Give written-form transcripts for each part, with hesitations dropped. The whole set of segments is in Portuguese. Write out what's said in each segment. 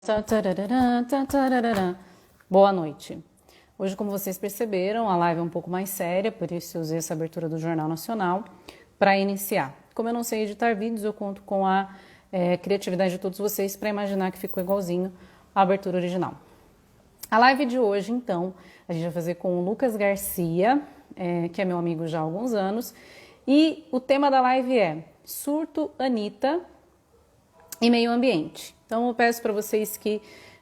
Tá, tararã, tá, tararã. Boa noite. Hoje, como vocês perceberam, a live é um pouco mais séria, por isso eu usei essa abertura do Jornal Nacional para iniciar. Como eu não sei editar vídeos, eu conto com a criatividade de todos vocês para imaginar que ficou igualzinho à abertura original. A live de hoje, então, a gente vai fazer com o Lucas Garcia, que é meu amigo já há alguns anos, e o tema da live é Surto, Anitta e Meio Ambiente. Então eu peço para vocês que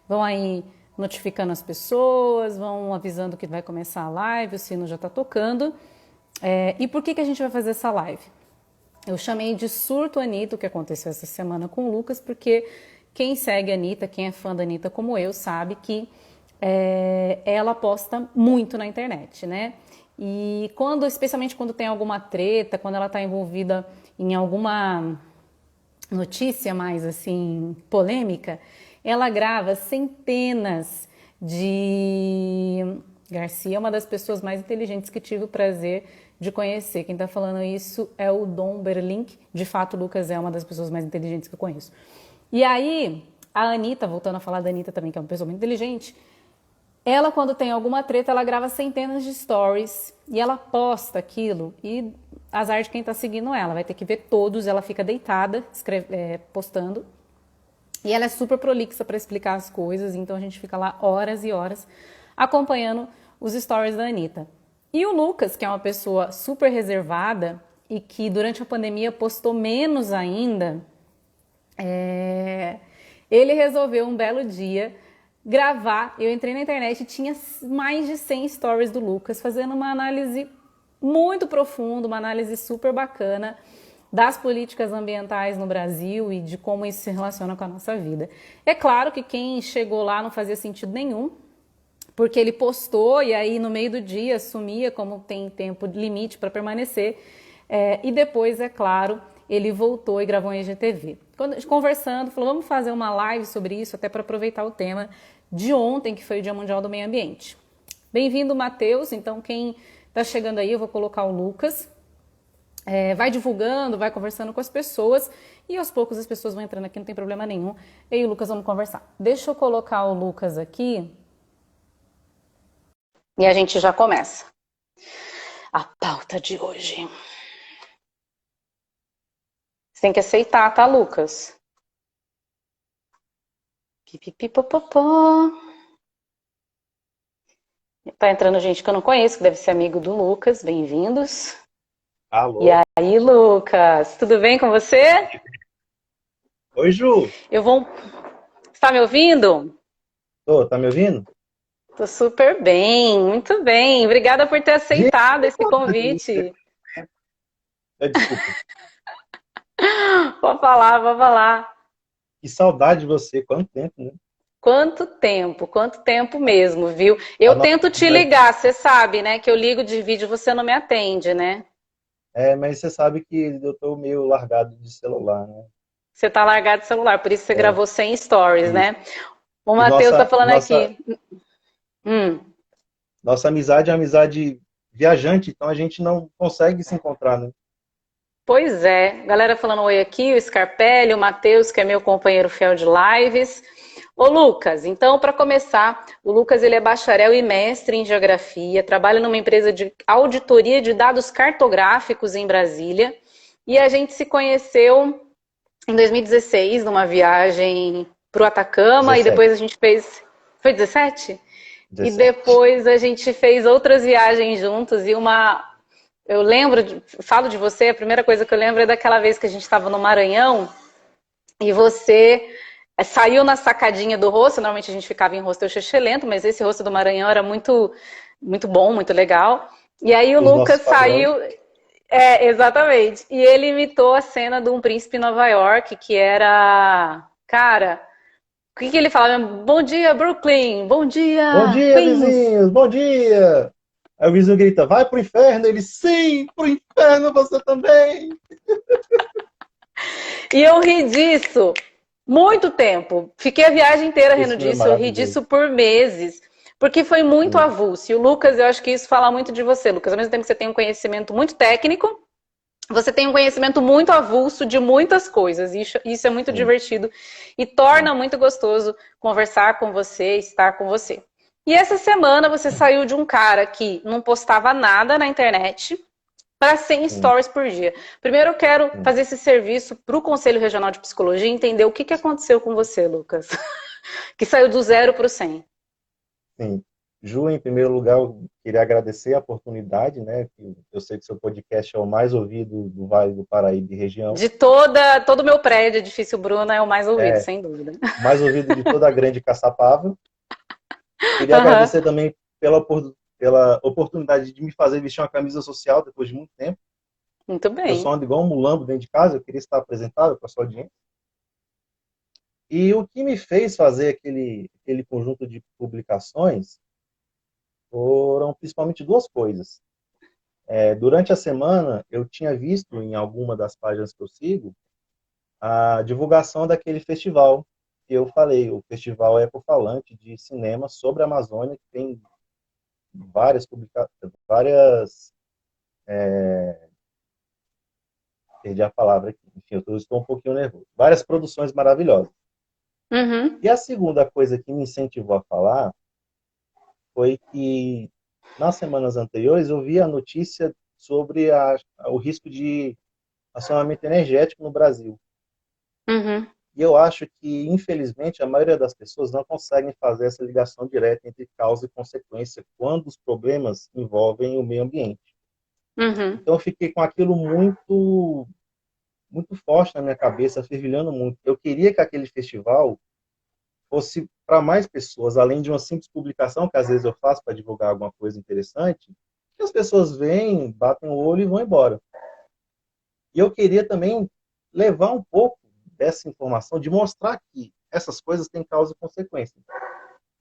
vão aí notificando as pessoas, vão avisando que vai começar a live, o sino já está tocando. E por que a gente vai fazer essa live? Eu chamei de Surto Anitta, o que aconteceu essa semana com o Lucas, porque quem segue a Anitta, quem é fã da Anitta como eu, sabe que ela posta muito na internet, né? E especialmente quando tem alguma treta, quando ela está envolvida em alguma notícia mais assim polêmica, ela grava centenas de... Garcia é uma das pessoas mais inteligentes que tive o prazer de conhecer. Quem está falando isso é o Dom Berlink. De fato, o Lucas é uma das pessoas mais inteligentes que eu conheço. E aí, a Anitta, voltando a falar da Anitta também, que é uma pessoa muito inteligente, ela, quando tem alguma treta, ela grava centenas de stories e ela posta aquilo e azar de quem tá seguindo ela, vai ter que ver todos, ela fica deitada postando e ela é super prolixa para explicar as coisas, então a gente fica lá horas e horas acompanhando os stories da Anitta. E o Lucas, que é uma pessoa super reservada e que durante a pandemia postou menos ainda, ele resolveu um belo dia gravar. Eu entrei na internet e tinha mais de 100 stories do Lucas fazendo uma análise muito profunda, uma análise super bacana das políticas ambientais no Brasil e de como isso se relaciona com a nossa vida. É claro que quem chegou lá não fazia sentido nenhum, porque ele postou e aí no meio do dia sumia, como tem tempo limite para permanecer, e depois, é claro, ele voltou e gravou em IGTV. Conversando, falou, vamos fazer uma live sobre isso, até para aproveitar o tema de ontem, que foi o Dia Mundial do Meio Ambiente. Bem-vindo, Matheus. Então, quem está chegando aí, eu vou colocar o Lucas. Vai divulgando, vai conversando com as pessoas e aos poucos as pessoas vão entrando aqui, não tem problema nenhum. Eu e o Lucas vamos conversar. Deixa eu colocar o Lucas aqui e a gente já começa. A pauta de hoje. Você tem que aceitar, tá, Lucas? Pipipipopopó. Tá entrando gente que eu não conheço, que deve ser amigo do Lucas. Bem-vindos. Alô? E aí, Lucas? Tudo bem com você? Oi, Ju. Você tá me ouvindo? Ô, tá me ouvindo? Tô super bem, muito bem. Obrigada por ter Gente, aceitado que esse saudade de você. convite. Desculpa. Vou falar, vou falar. Que saudade de você. Quanto tempo, né? Quanto tempo mesmo, viu? A Eu nossa tento te amizade... ligar, você sabe, né? Que eu ligo de vídeo e você não me atende, né? Mas você sabe que eu tô meio largado de celular, né? Você tá largado do celular, por isso você É, gravou 100 stories, e, né? O e Matheus tá nossa, falando nossa, aqui. Hum. nossa amizade é uma amizade viajante, então a gente não consegue se encontrar, né? Pois é, galera falando oi aqui, o Scarpelli, o Matheus, que é meu companheiro fiel de lives. Ô Lucas, então para começar, o Lucas ele é bacharel e mestre em geografia, trabalha numa empresa de auditoria de dados cartográficos em Brasília, e a gente se conheceu em 2016 numa viagem para o Atacama, e 17, depois a gente fez... Foi 17? E 17. depois a gente fez outras viagens juntos, e eu lembro, falo de você, a primeira coisa que eu lembro é daquela vez que a gente estava no Maranhão e você saiu na sacadinha do rosto. Normalmente a gente ficava em hostel xixelento, mas esse rosto do Maranhão era muito, muito bom, muito legal. E aí o Os nossos Lucas padrões. saiu, exatamente, e ele imitou a cena de um príncipe em Nova York, que era, cara, o que ele falava? Bom dia, Brooklyn, bom Bom dia, dia, Queens. vizinhos! Bom dia! Aí o vizinho grita, vai pro inferno! Ele, sim, pro inferno você também! E eu ri disso muito tempo. Fiquei a viagem inteira Esse rindo filme é disso. Eu ri maravilhoso. disso por meses. Porque foi muito Sim. avulso. E o Lucas, eu acho que isso fala muito de você, Lucas. Ao mesmo tempo que você tem um conhecimento muito técnico, Você tem um conhecimento muito avulso de muitas coisas. Isso é muito Sim, divertido e sim, torna muito gostoso conversar com você, estar com você. E essa semana você saiu de um cara que não postava nada na internet para 100 sim, stories por dia. Primeiro eu quero sim, fazer esse serviço para o Conselho Regional de Psicologia e entender o que aconteceu com você, Lucas. Que saiu do zero para o 100. sim. Ju, em primeiro lugar, eu queria agradecer a oportunidade, né? Que eu sei que seu podcast é o mais ouvido do Vale do Paraíba e região. De todo o meu prédio, edifício Bruna, é o mais ouvido, É, sem dúvida. o mais ouvido de toda a grande Caçapava. Queria Aham. agradecer também pela oportunidade de me fazer vestir uma camisa social depois de muito tempo. Muito Eu só bem. ando igual um mulambo dentro de casa, eu queria estar apresentável para a sua audiência. E o que me fez fazer aquele conjunto de publicações foram principalmente duas coisas. Durante a semana, eu tinha visto em alguma das páginas que eu sigo a divulgação daquele festival que eu falei, o Festival Ecofalante de Cinema sobre a Amazônia, que tem várias, perdi a palavra aqui, enfim, estou um pouquinho nervoso, várias produções maravilhosas. Uhum. E a segunda coisa que me incentivou a falar foi que nas semanas anteriores eu vi a notícia sobre o risco de racionamento energético no Brasil. Uhum. E eu acho que, infelizmente, a maioria das pessoas não conseguem fazer essa ligação direta entre causa e consequência quando os problemas envolvem o meio ambiente. Uhum. Então, eu fiquei com aquilo muito, muito forte na minha cabeça, fervilhando muito. Eu queria que aquele festival fosse para mais pessoas, além de uma simples publicação, que às vezes eu faço para divulgar alguma coisa interessante, que as pessoas vêm, batem o olho e vão embora. E eu queria também levar um pouco dessa informação, de mostrar que essas coisas têm causa e consequência.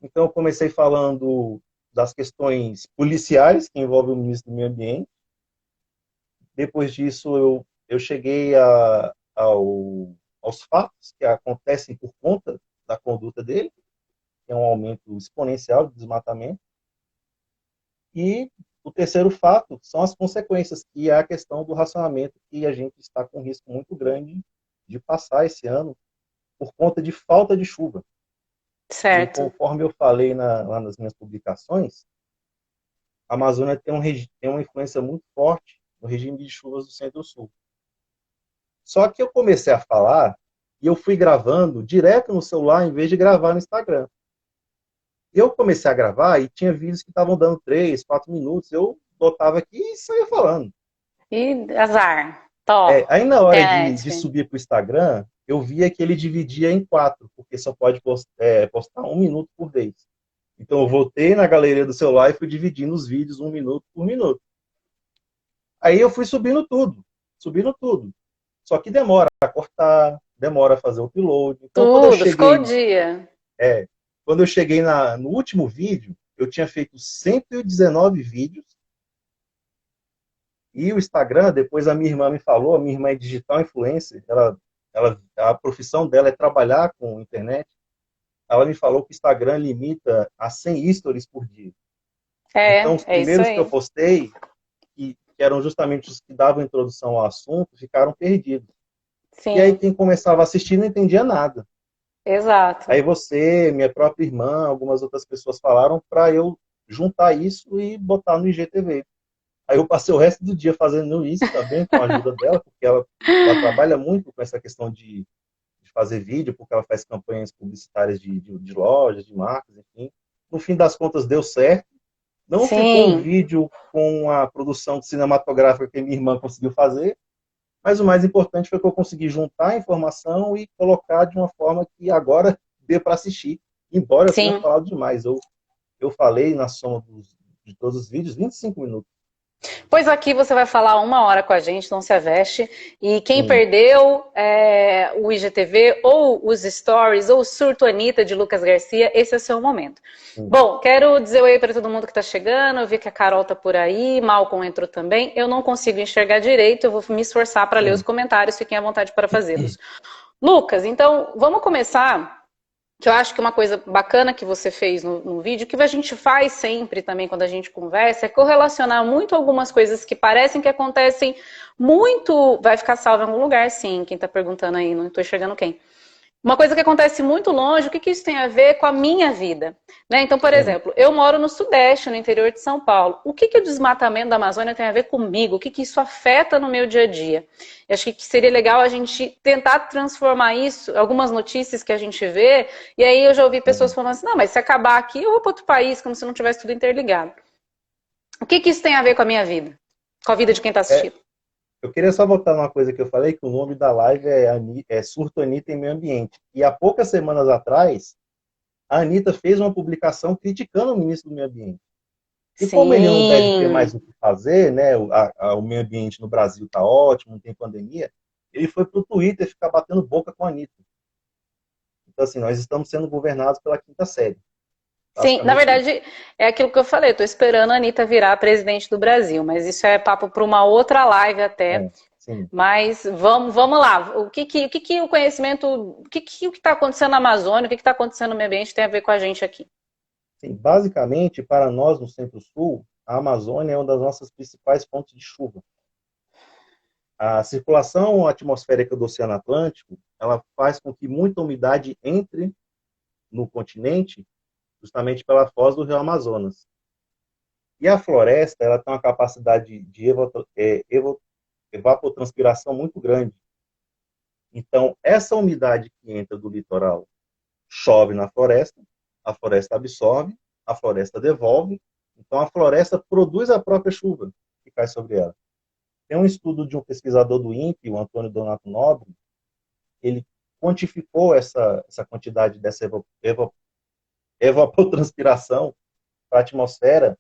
Então, eu comecei falando das questões policiais que envolvem o ministro do Meio Ambiente. Depois disso, eu cheguei aos fatos que acontecem por conta da conduta dele, que é um aumento exponencial de desmatamento. E o terceiro fato são as consequências, que é a questão do racionamento, que a gente está com um risco muito grande de passar esse ano por conta de falta de chuva. E Certo. conforme eu falei lá nas minhas publicações, a Amazônia tem uma influência muito forte no regime de chuvas do Centro-Sul. Só que eu comecei a falar e eu fui gravando direto no celular em vez de gravar no Instagram. Eu comecei a gravar e tinha vídeos que estavam dando 3, 4 minutos. Eu botava aqui e saía falando. E azar. Tó. Aí na hora de Internet. subir para o Instagram, eu via que ele dividia em 4, porque só pode postar 1 minuto por vez. Então eu voltei na galeria do celular e fui dividindo os vídeos 1 minuto por minuto. Aí eu fui subindo tudo. Só que demora a cortar, demora a fazer o upload. Então Tudo. Ficou o dia. é, quando eu cheguei no último vídeo, eu tinha feito 119 vídeos. E o Instagram, depois a minha irmã me falou, a minha irmã é digital influencer, a profissão dela é trabalhar com internet. Ela me falou que o Instagram limita a 100 stories por dia. Então, os É isso primeiros que eu aí. postei, que eram justamente os que davam introdução ao assunto, ficaram perdidos. E aí, Sim. quem começava a assistir não entendia nada. Exato. Aí você, minha própria irmã, algumas outras pessoas falaram para eu juntar isso e botar no IGTV. Aí eu passei o resto do dia fazendo isso também, com a ajuda dela, porque ela trabalha muito com essa questão de fazer vídeo, porque ela faz campanhas publicitárias de lojas, de marcas, enfim. No fim das contas, deu certo. Não ficou um Sim. vídeo com a produção cinematográfica que minha irmã conseguiu fazer, mas o mais importante foi que eu consegui juntar a informação e colocar de uma forma que agora dê para assistir, embora eu tenha Sim. falado demais. Eu falei na soma de todos os vídeos 25 minutos. Pois aqui você vai falar 1 hora com a gente, não se aveste. E quem Sim, perdeu o IGTV, ou os stories, ou o Surto Anitta de Lucas Garcia, esse é o seu momento. sim, Bom, quero dizer oi para todo mundo que está chegando. Eu vi que a Carol tá por aí, Malcolm entrou também. Eu não consigo enxergar direito, eu vou me esforçar para ler os sim. comentários, fiquem à vontade para fazê-los. Lucas, então vamos começar que eu acho que uma coisa bacana que você fez no vídeo, que a gente faz sempre também quando a gente conversa, é correlacionar muito algumas coisas que parecem que acontecem muito. Vai ficar salvo em algum lugar, sim, quem tá perguntando aí, não tô enxergando quem. Uma coisa que acontece muito longe, o que isso tem a ver com a minha vida? Né? Então, por Sim. exemplo, eu moro no Sudeste, no interior de São Paulo. O que o desmatamento da Amazônia tem a ver comigo? O que isso afeta no meu dia a dia? Eu acho que seria legal a gente tentar transformar isso, algumas notícias que a gente vê, e aí eu já ouvi pessoas Sim. falando assim, não, mas se acabar aqui, eu vou para outro país, como se não tivesse tudo interligado. O que isso tem a ver com a minha vida? Com a vida de quem está É, assistindo? eu queria só voltar numa coisa que eu falei, que o nome da live é Surto Anitta em Meio Ambiente. E há poucas semanas atrás, a Anitta fez uma publicação criticando o ministro do Meio Ambiente. E como ele não deve ter mais Sim. o que fazer, né? O meio ambiente no Brasil está ótimo, não tem pandemia, ele foi para o Twitter ficar batendo boca com a Anitta. Então, assim, nós estamos sendo governados pela quinta série. Sim, na Basicamente isso. verdade, é aquilo que eu falei, estou esperando a Anitta virar presidente do Brasil, mas isso é papo para uma outra live até. É, sim. Mas vamos lá. O que o conhecimento, o que está acontecendo na Amazônia, o que está acontecendo no meio ambiente tem a ver com a gente aqui? Sim, basicamente, para nós no Centro-Sul, a Amazônia é uma das nossas principais fontes de chuva. A circulação atmosférica do Oceano Atlântico, ela faz com que muita umidade entre no continente, justamente pela foz do Rio Amazonas. E a floresta, ela tem uma capacidade de evapotranspiração muito grande. Então, essa umidade que entra do litoral chove na floresta, a floresta absorve, a floresta devolve, então a floresta produz a própria chuva que cai sobre ela. Tem um estudo de um pesquisador do INPE, o Antônio Donato Nobre, ele quantificou essa quantidade dessa evapotranspiração para a atmosfera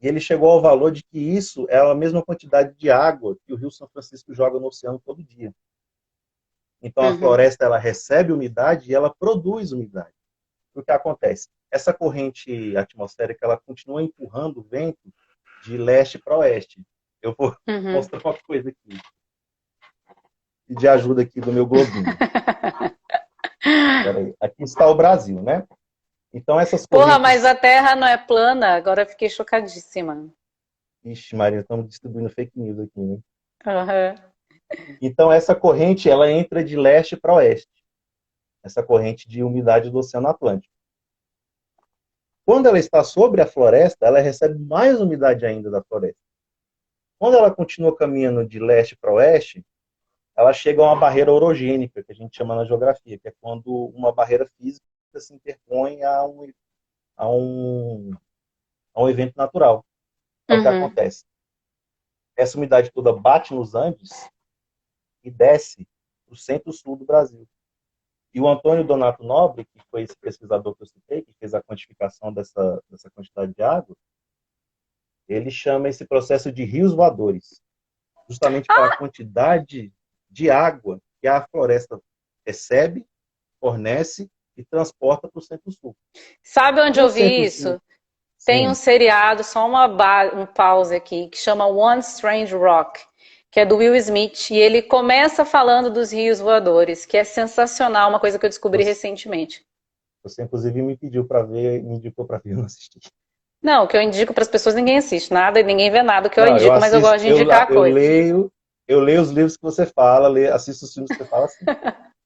e ele chegou ao valor de que isso é a mesma quantidade de água que o Rio São Francisco joga no oceano todo dia. Então a Uhum, floresta ela recebe umidade e ela produz umidade. O que acontece? Essa corrente atmosférica ela continua empurrando o vento de leste para oeste. Eu vou uhum. mostrar uma coisa aqui, de ajuda aqui do meu globinho. Peraí. Aqui está o Brasil, né? Então essas Porra, mas correntes... a Terra não é plana? Agora eu fiquei chocadíssima. Ixi, Maria, estamos distribuindo fake news aqui, né? Uhum. Então essa corrente ela entra de leste para oeste. Essa corrente de umidade do Oceano Atlântico. Quando ela está sobre a floresta, ela recebe mais umidade ainda da floresta. Quando ela continua caminhando de leste para oeste, ela chega a uma barreira orogênica, que a gente chama na geografia, que é quando uma barreira física se interpõe a um, a um evento natural. É o que Uhum. acontece. Essa umidade toda bate nos Andes e desce para o centro-sul do Brasil. E o Antônio Donato Nobre, que foi esse pesquisador que eu citei, que fez a quantificação dessa quantidade de água, ele chama esse processo de rios voadores, justamente pela quantidade de água que a floresta recebe, fornece e transporta para o Centro-Sul. Sabe onde O eu vi Centro-Sul, isso? Tem um sim, seriado, só um pause aqui, que chama One Strange Rock, que é do Will Smith, e ele começa falando dos rios voadores, que é sensacional, uma coisa que eu descobri você, recentemente. você inclusive me pediu para ver, me indicou para ver, eu não assisti. Não, o que eu indico para as pessoas, ninguém assiste nada e ninguém vê nada, o que eu Não, eu indico, mas eu assisto, gosto de indicar coisas. eu leio os livros que você fala, assisto os filmes que você fala assim.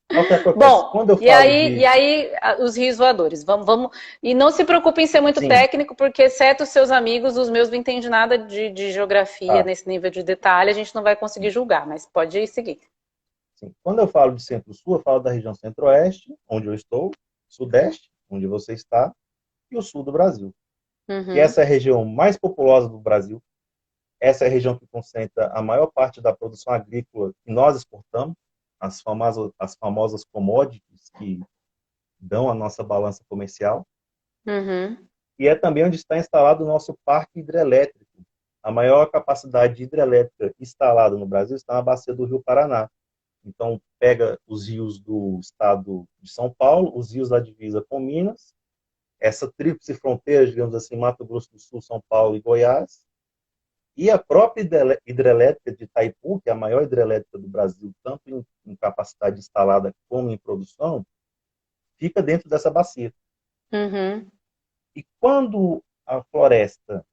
Então, o que acontece? Bom, Quando eu e falo aí, e de... aí os rios voadores. E não se preocupe em ser muito Sim, técnico, porque exceto os seus amigos, os meus não entendem nada de geografia tá. nesse nível de detalhe, a gente não vai conseguir julgar, mas pode seguir. Sim. Quando eu falo de Centro-Sul, eu falo da região Centro-Oeste, onde eu estou, Sudeste, onde você está, e o Sul do Brasil. E Uhum, essa é a região mais populosa do Brasil. Essa é a região que concentra a maior parte da produção agrícola que nós exportamos, as famosas commodities que dão a nossa balança comercial. uhum, E é também onde está instalado o nosso parque hidrelétrico. A maior capacidade hidrelétrica instalada no Brasil está na bacia do Rio Paraná. Então, pega os rios do estado de São Paulo, os rios da divisa com Minas, essa tríplice fronteira, digamos assim, Mato Grosso do Sul, São Paulo e Goiás, e a própria hidrelétrica de Itaipu, que é a maior hidrelétrica do Brasil, tanto em capacidade instalada como em produção, fica dentro dessa bacia. Uhum. E quando a floresta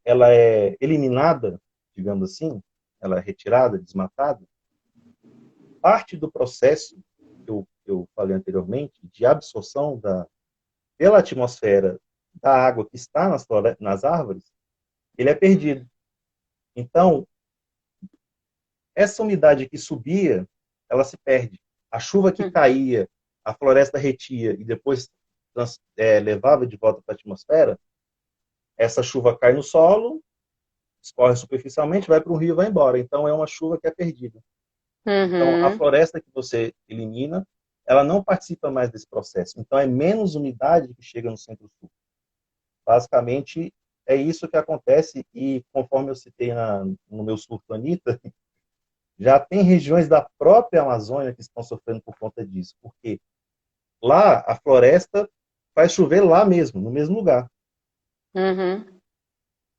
ela é eliminada, digamos assim, ela é retirada, desmatada, parte do processo que eu falei anteriormente, de absorção pela atmosfera da água que está nas árvores, ele é perdido. Então, essa umidade que subia, ela se perde. A chuva que Uhum. caía, a floresta retia e depois levava de volta para a atmosfera, essa chuva cai no solo, escorre superficialmente, vai para o rio e vai embora. Então, é uma chuva que é perdida. Então, a Uhum. floresta que você elimina, ela não participa mais desse processo. Então, é menos umidade que chega no centro-sul. Basicamente, é isso que acontece e, conforme eu citei no meu surto Anitta, já tem regiões da própria Amazônia que estão sofrendo por conta disso. Porque lá, a floresta faz chover lá mesmo, no mesmo lugar. Uhum.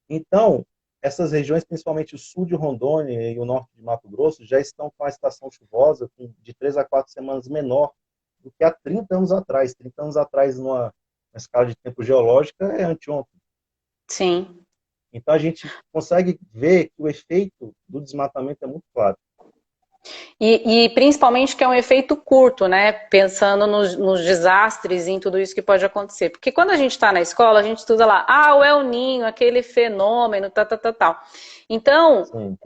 Então, essas regiões, principalmente o sul de Rondônia e o norte de Mato Grosso, já estão com a estação chuvosa de 3 a 4 semanas menor do que há 30 anos atrás. 30 anos atrás, numa escala de tempo geológica, é anteontem. Sim. Então, a gente consegue ver que o efeito do desmatamento é muito claro. E principalmente que é um efeito curto, né? Pensando nos desastres e em tudo isso que pode acontecer. Porque quando a gente está na escola, a gente estuda lá, o El Ninho, aquele fenômeno, tal, tal, tal, tal. Então, Sim,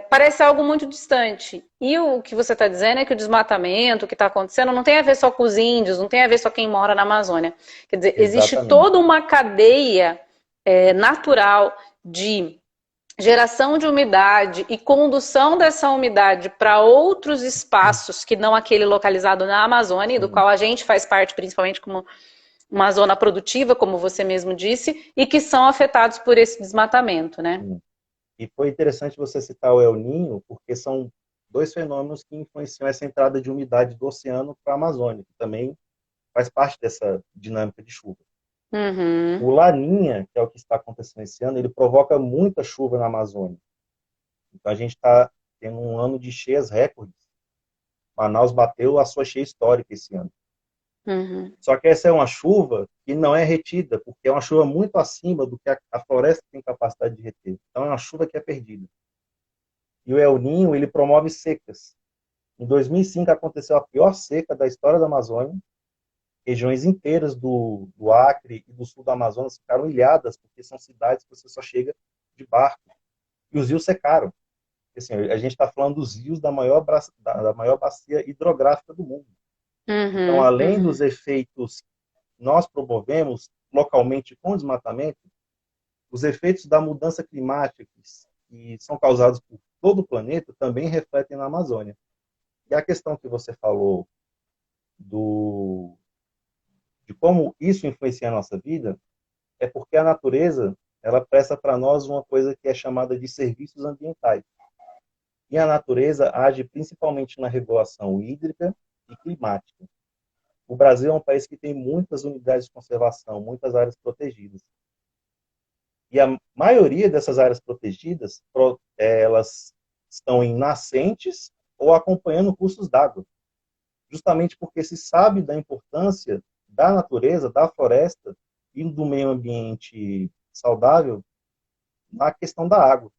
parece algo muito distante. E o que você está dizendo é que o desmatamento, o que está acontecendo, não tem a ver só com os índios, não tem a ver só quem mora na Amazônia. Quer dizer, existe exatamente. toda uma cadeia natural de geração de umidade e condução dessa umidade para outros espaços que não aquele localizado na Amazônia, do Sim, qual a gente faz parte, principalmente como uma zona produtiva, como você mesmo disse, e que são afetados por esse desmatamento, né? sim. E foi interessante você citar o El Ninho, porque são dois fenômenos que influenciam essa entrada de umidade do oceano para a Amazônia, que também faz parte dessa dinâmica de chuva. O Uhum. Laninha, que é o que está acontecendo esse ano, ele provoca muita chuva na Amazônia. Então a gente está tendo um ano de cheias recordes. Manaus bateu a sua cheia histórica esse ano. Uhum. Só que essa é uma chuva que não é retida, porque é uma chuva muito acima do que a floresta tem capacidade de reter. Então é uma chuva que é perdida. E o El Ninho, ele promove secas. Em 2005 aconteceu a pior seca da história da Amazônia. Regiões inteiras do Acre e do sul do Amazonas ficaram ilhadas, porque são cidades que você só chega de barco. E os rios secaram. Assim, a gente está falando dos rios da maior bacia hidrográfica do mundo. Então, Uhum. além dos Uhum. efeitos que nós promovemos localmente com o desmatamento, os efeitos da mudança climática, que são causados por todo o planeta, também refletem na Amazônia. E a questão que você falou do, de como isso influencia a nossa vida é porque a natureza ela presta para nós uma coisa que é chamada de serviços ambientais. E a natureza age principalmente na regulação hídrica e climática. O Brasil é um país que tem muitas unidades de conservação, muitas áreas protegidas. E a maioria dessas áreas protegidas, elas estão em nascentes ou acompanhando cursos d'água, justamente porque se sabe da importância da natureza, da floresta e do meio ambiente saudável na questão da água.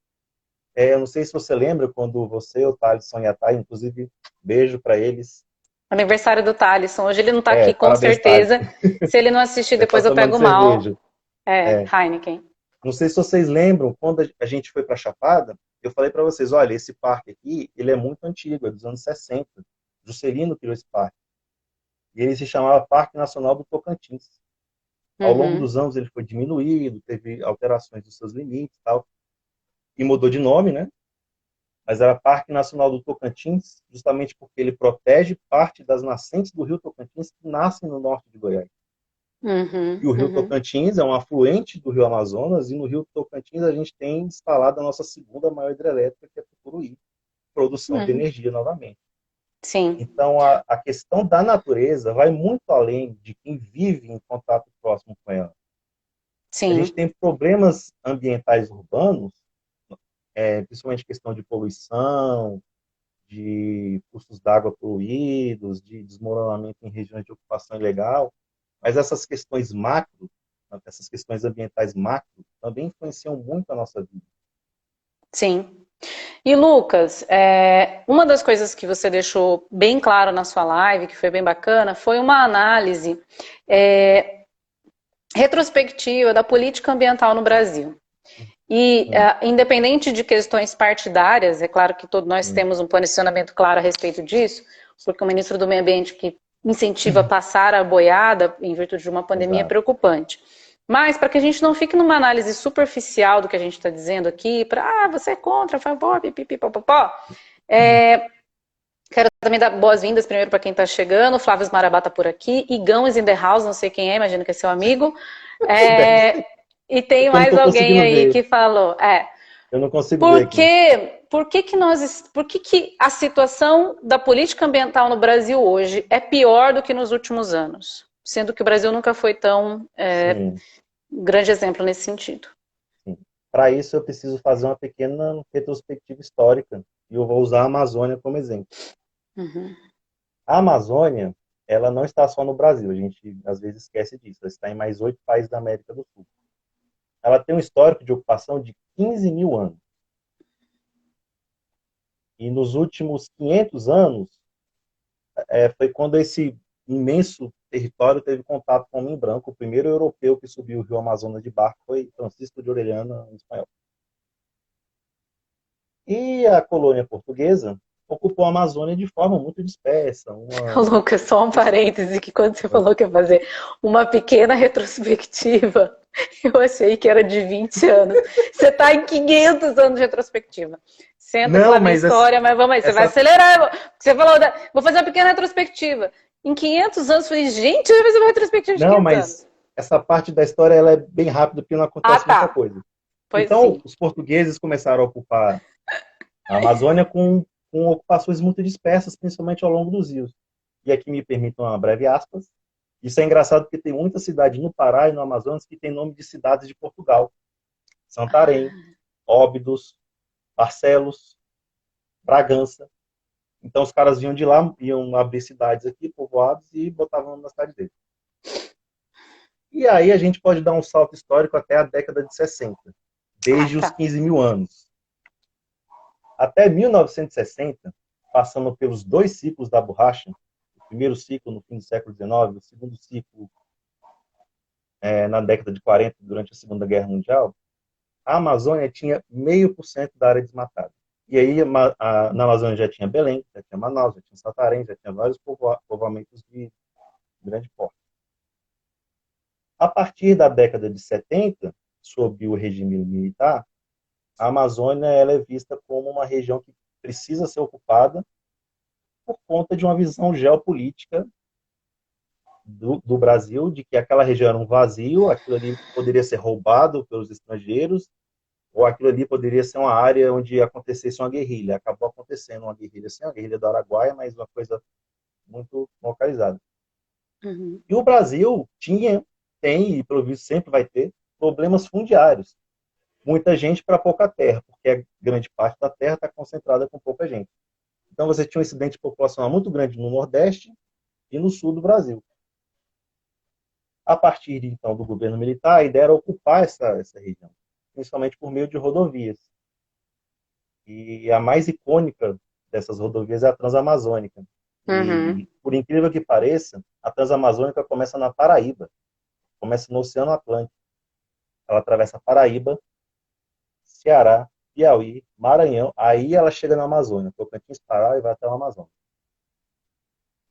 Eu não sei se você lembra quando você, o Thaleson e a Thay, inclusive, beijo para eles. Aniversário do Thalisson. Hoje ele não está aqui, com Parabéns, certeza. Thaleson. Se ele não assistir, Ele está depois eu tomando pego mal. cerveja. É, É. Heineken. Não sei se vocês lembram, quando a gente foi para Chapada, eu falei para vocês, olha, esse parque aqui, ele é muito antigo, é dos anos 60. Juscelino criou esse parque. E ele se chamava Parque Nacional do Tocantins. Ao longo Uhum. dos anos ele foi diminuído, teve alterações dos seus limites e tal, e mudou de nome, né? Mas era Parque Nacional do Tocantins, justamente porque ele protege parte das nascentes do rio Tocantins que nascem no norte de Goiás. E Uhum. o rio Uhum. Tocantins é um afluente do rio Amazonas, e no rio Tocantins a gente tem instalado a nossa segunda maior hidrelétrica, que é Tucuruí, produção de Uhum. energia novamente. Sim, Então, a questão da natureza vai muito além de quem vive em contato próximo com ela. A gente sim. tem problemas ambientais urbanos, principalmente questão de poluição, de cursos d'água poluídos, de desmoronamento em regiões de ocupação ilegal, mas essas questões macro, essas questões ambientais macro, também influenciam muito a nossa vida. Sim. E Lucas, uma das coisas que você deixou bem claro na sua live, que foi bem bacana, foi uma análise retrospectiva da política ambiental no Brasil. E, independente de questões partidárias, é claro que todos nós temos um posicionamento claro a respeito disso, porque o ministro do Meio Ambiente que incentiva passar a boiada em virtude de uma pandemia é preocupante. Mas, para que a gente não fique numa análise superficial do que a gente está dizendo aqui, para, você é contra, a favor, pipipipopopó, quero também dar boas-vindas primeiro para quem está chegando, Flávio Marabá está por aqui, Igão is in the house, não sei quem é, imagino que é seu amigo. E tem mais alguém aí que falou. Eu não consigo ver aqui. Por que a situação da política ambiental no Brasil hoje é pior do que nos últimos anos? Sendo que o Brasil nunca foi tão um grande exemplo nesse sentido. Para isso, eu preciso fazer uma pequena retrospectiva histórica. E eu vou usar a Amazônia como exemplo. A Amazônia, ela não está só no Brasil. A gente, às vezes, esquece disso. Ela está em mais 8 países da América do Sul. Ela tem um histórico de ocupação de 15 mil anos. E nos últimos 500 anos, foi quando esse imenso território teve contato com o homem branco. O primeiro europeu que subiu o rio Amazonas de barco foi Francisco de Orellana, em espanhol. E a colônia portuguesa ocupou a Amazônia de forma muito dispersa. Lucas, só um parêntese, que quando você falou que ia fazer uma pequena retrospectiva, eu achei que era de 20 anos. Você está em 500 anos de retrospectiva. Senta com a minha história, mas vamos aí, você vai acelerar. Você falou, vou fazer uma pequena retrospectiva. Em 500 anos, eu falei, gente, eu vou fazer uma retrospectiva de 500 anos. Não, mas essa parte da história ela é bem rápida, porque não acontece muita coisa. Então, os portugueses começaram a ocupar a Amazônia com ocupações muito dispersas, principalmente ao longo dos rios. E aqui me permitam uma breve aspas. Isso é engraçado porque tem muita cidade no Pará e no Amazonas que tem nome de cidades de Portugal. Santarém, Óbidos, Barcelos, Bragança. Então os caras vinham de lá, iam abrir cidades aqui, povoados, e botavam na cidade deles. E aí a gente pode dar um salto histórico até a década de 60, desde os 15 mil anos. Até 1960, passando pelos 2 ciclos da borracha, o primeiro ciclo no fim do século XIX, o segundo ciclo na década de 40, durante a Segunda Guerra Mundial, a Amazônia tinha 0,5% da área desmatada. E aí na Amazônia já tinha Belém, já tinha Manaus, já tinha Santarém, já tinha vários povoamentos de grande porte. A partir da década de 70, sob o regime militar, a Amazônia ela é vista como uma região que precisa ser ocupada por conta de uma visão geopolítica do Brasil, de que aquela região era um vazio, aquilo ali poderia ser roubado pelos estrangeiros, ou aquilo ali poderia ser uma área onde acontecesse uma guerrilha. Acabou acontecendo uma guerrilha, assim, a guerrilha do Araguaia, mas uma coisa muito localizada. E o Brasil tem, e pelo visto sempre vai ter, problemas fundiários. Muita gente para pouca terra, porque a grande parte da terra está concentrada com pouca gente. Então você tinha um incidente populacional muito grande no Nordeste e no Sul do Brasil. A partir, então, do governo militar, a ideia era ocupar essa região, principalmente por meio de rodovias. E a mais icônica dessas rodovias é a Transamazônica. E, por incrível que pareça, a Transamazônica começa na Paraíba, começa no Oceano Atlântico. Ela atravessa Paraíba, Ceará, Piauí, Maranhão, aí ela chega na Amazônia, Tocantins, Pará e vai até o Amazonas.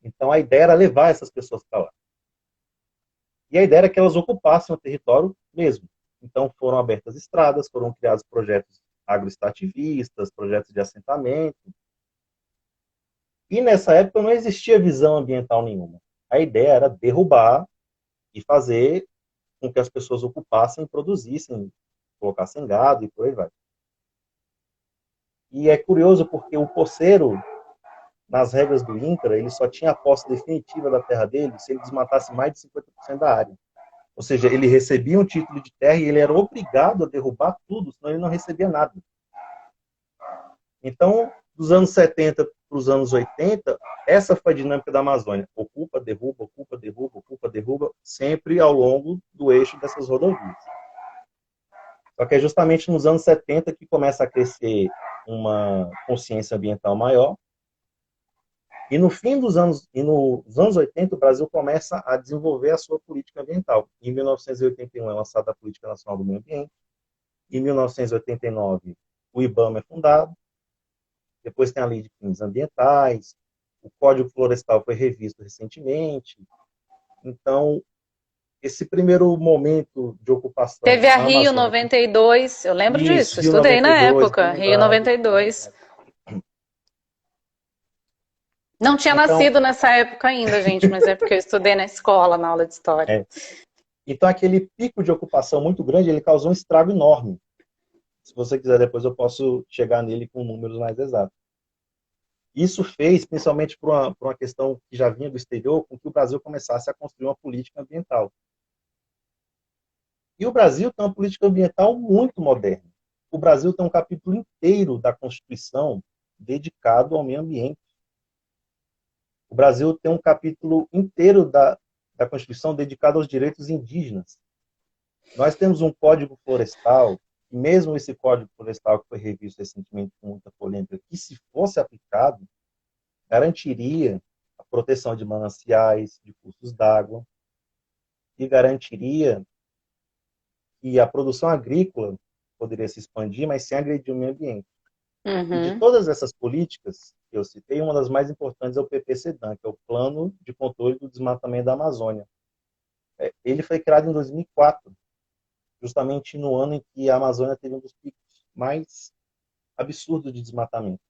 Então a ideia era levar essas pessoas para lá. E a ideia era que elas ocupassem o território mesmo. Então foram abertas estradas, foram criados projetos agroextrativistas, projetos de assentamento. E nessa época não existia visão ambiental nenhuma. A ideia era derrubar e fazer com que as pessoas ocupassem e produzissem, colocassem gado e por aí vai. E é curioso porque o poceiro, nas regras do INCRA, ele só tinha a posse definitiva da terra dele se ele desmatasse mais de 50% da área. Ou seja, ele recebia um título de terra e ele era obrigado a derrubar tudo, senão ele não recebia nada. Então, dos anos 70 para os anos 80, essa foi a dinâmica da Amazônia. Ocupa, derruba, ocupa, derruba, ocupa, derruba, sempre ao longo do eixo dessas rodovias. Só que é justamente nos anos 70 que começa a crescer uma consciência ambiental maior. E no fim dos anos, e nos anos 80, o Brasil começa a desenvolver a sua política ambiental. Em 1981 é lançada a Política Nacional do Meio Ambiente. Em 1989, o IBAMA é fundado. Depois tem a Lei de Crimes Ambientais. O Código Florestal foi revisto recentemente. Então, esse primeiro momento de ocupação Teve a na Rio Amazônia... 92, eu lembro Isso, disso, Rio estudei na 92, bem época, Rio lembrado. 92. Não tinha Então, nascido nessa época ainda, gente, mas é porque eu estudei na escola, na aula de história. então, aquele pico de ocupação muito grande, ele causou um estrago enorme. Se você quiser, depois eu posso chegar nele com números mais exatos. Isso fez, principalmente por uma questão que já vinha do exterior, com que o Brasil começasse a construir uma política ambiental. E o Brasil tem uma política ambiental muito moderna. O Brasil tem um capítulo inteiro da Constituição dedicado ao meio ambiente. O Brasil tem um capítulo inteiro da Constituição dedicado aos direitos indígenas. Nós temos um Código Florestal, e mesmo esse Código Florestal que foi revisto recentemente com muita polêmica, que se fosse aplicado, garantiria a proteção de mananciais, de cursos d'água, e garantiria que a produção agrícola poderia se expandir, mas sem agredir o meio ambiente. E de todas essas políticas que eu citei, uma das mais importantes é o PPCDAM, que é o Plano de Controle do Desmatamento da Amazônia. Ele foi criado em 2004, justamente no ano em que a Amazônia teve um dos picos mais absurdos de desmatamento.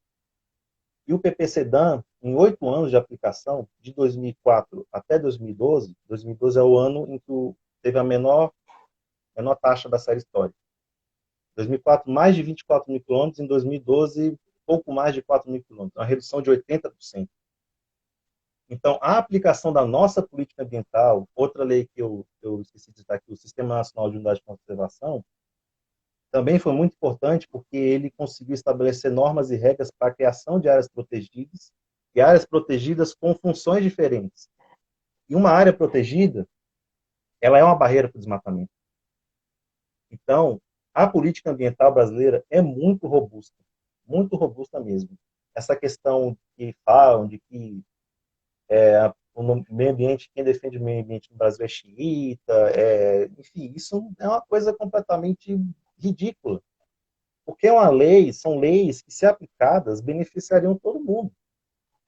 E o PPCDAM, em 8 anos de aplicação, de 2004 até 2012, 2012 é o ano em que teve a menor taxa da série histórica. Em 2004, mais de 24 mil quilômetros, em 2012, pouco mais de 4 mil quilômetros, uma redução de 80%. Então, a aplicação da nossa política ambiental, outra lei que eu esqueci de citar aqui, o Sistema Nacional de Unidade de Conservação, também foi muito importante porque ele conseguiu estabelecer normas e regras para a criação de áreas protegidas e áreas protegidas com funções diferentes. E uma área protegida, ela é uma barreira para o desmatamento. Então, a política ambiental brasileira é muito robusta mesmo. Essa questão que falam de que o meio ambiente, quem defende o meio ambiente no Brasil é xiita, enfim, isso é uma coisa completamente ridícula. Porque é uma lei, são leis que, se aplicadas, beneficiariam todo mundo.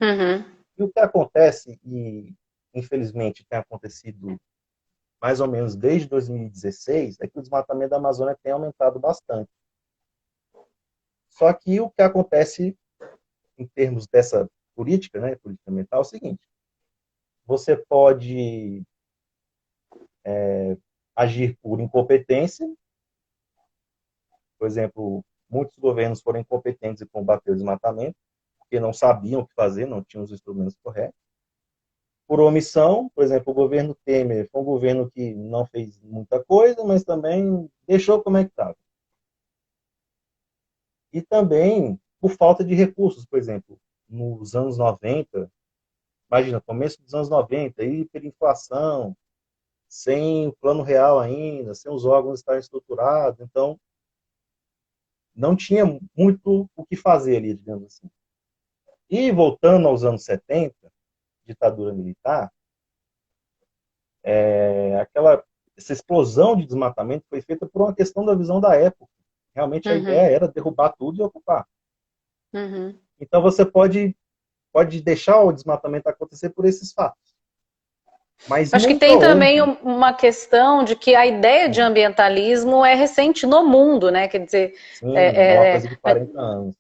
E o que acontece, e infelizmente tem acontecido mais ou menos desde 2016, é que o desmatamento da Amazônia tem aumentado bastante. Só que o que acontece em termos dessa política, né, política ambiental, é o seguinte: você pode agir por incompetência. Por exemplo, muitos governos foram incompetentes em combater o desmatamento, porque não sabiam o que fazer, não tinham os instrumentos corretos. Por omissão, por exemplo, o governo Temer foi um governo que não fez muita coisa, mas também deixou como é que estava. E também por falta de recursos, por exemplo, nos anos 90, imagina, começo dos anos 90, hiperinflação, sem o plano real ainda, sem os órgãos estarem estruturados, então não tinha muito o que fazer ali, digamos assim. E voltando aos anos 70, ditadura militar, essa explosão de desmatamento foi feita por uma questão da visão da época. Realmente a ideia era derrubar tudo e ocupar. Então você pode deixar o desmatamento acontecer por esses fatos. Mas Acho que nunca tem também houve... uma questão de que a ideia de ambientalismo é recente no mundo, né? Quer dizer, Sim, uma coisa de 40 anos.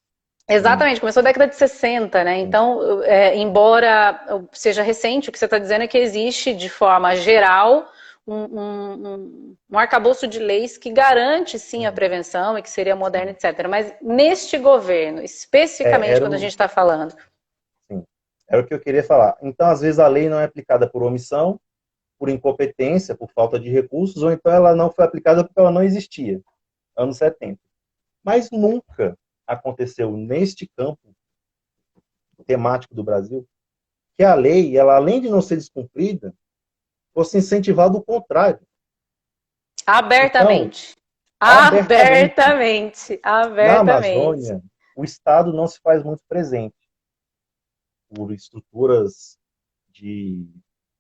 exatamente, começou na década de 60, né? Então, embora seja recente, o que você está dizendo é que existe, de forma geral, um arcabouço de leis que garante, sim, a prevenção e que seria moderno, etc. Mas neste governo, especificamente quando a gente está falando... Sim, era o que eu queria falar. Então, às vezes, a lei não é aplicada por omissão, por incompetência, por falta de recursos, ou então ela não foi aplicada porque ela não existia, anos 70. Mas nunca aconteceu neste campo temático do Brasil, que a lei, ela, além de não ser descumprida, fosse incentivado o contrário. Então, Abertamente. abertamente, Abertamente. na Abertamente. Amazônia, o Estado não se faz muito presente por estruturas de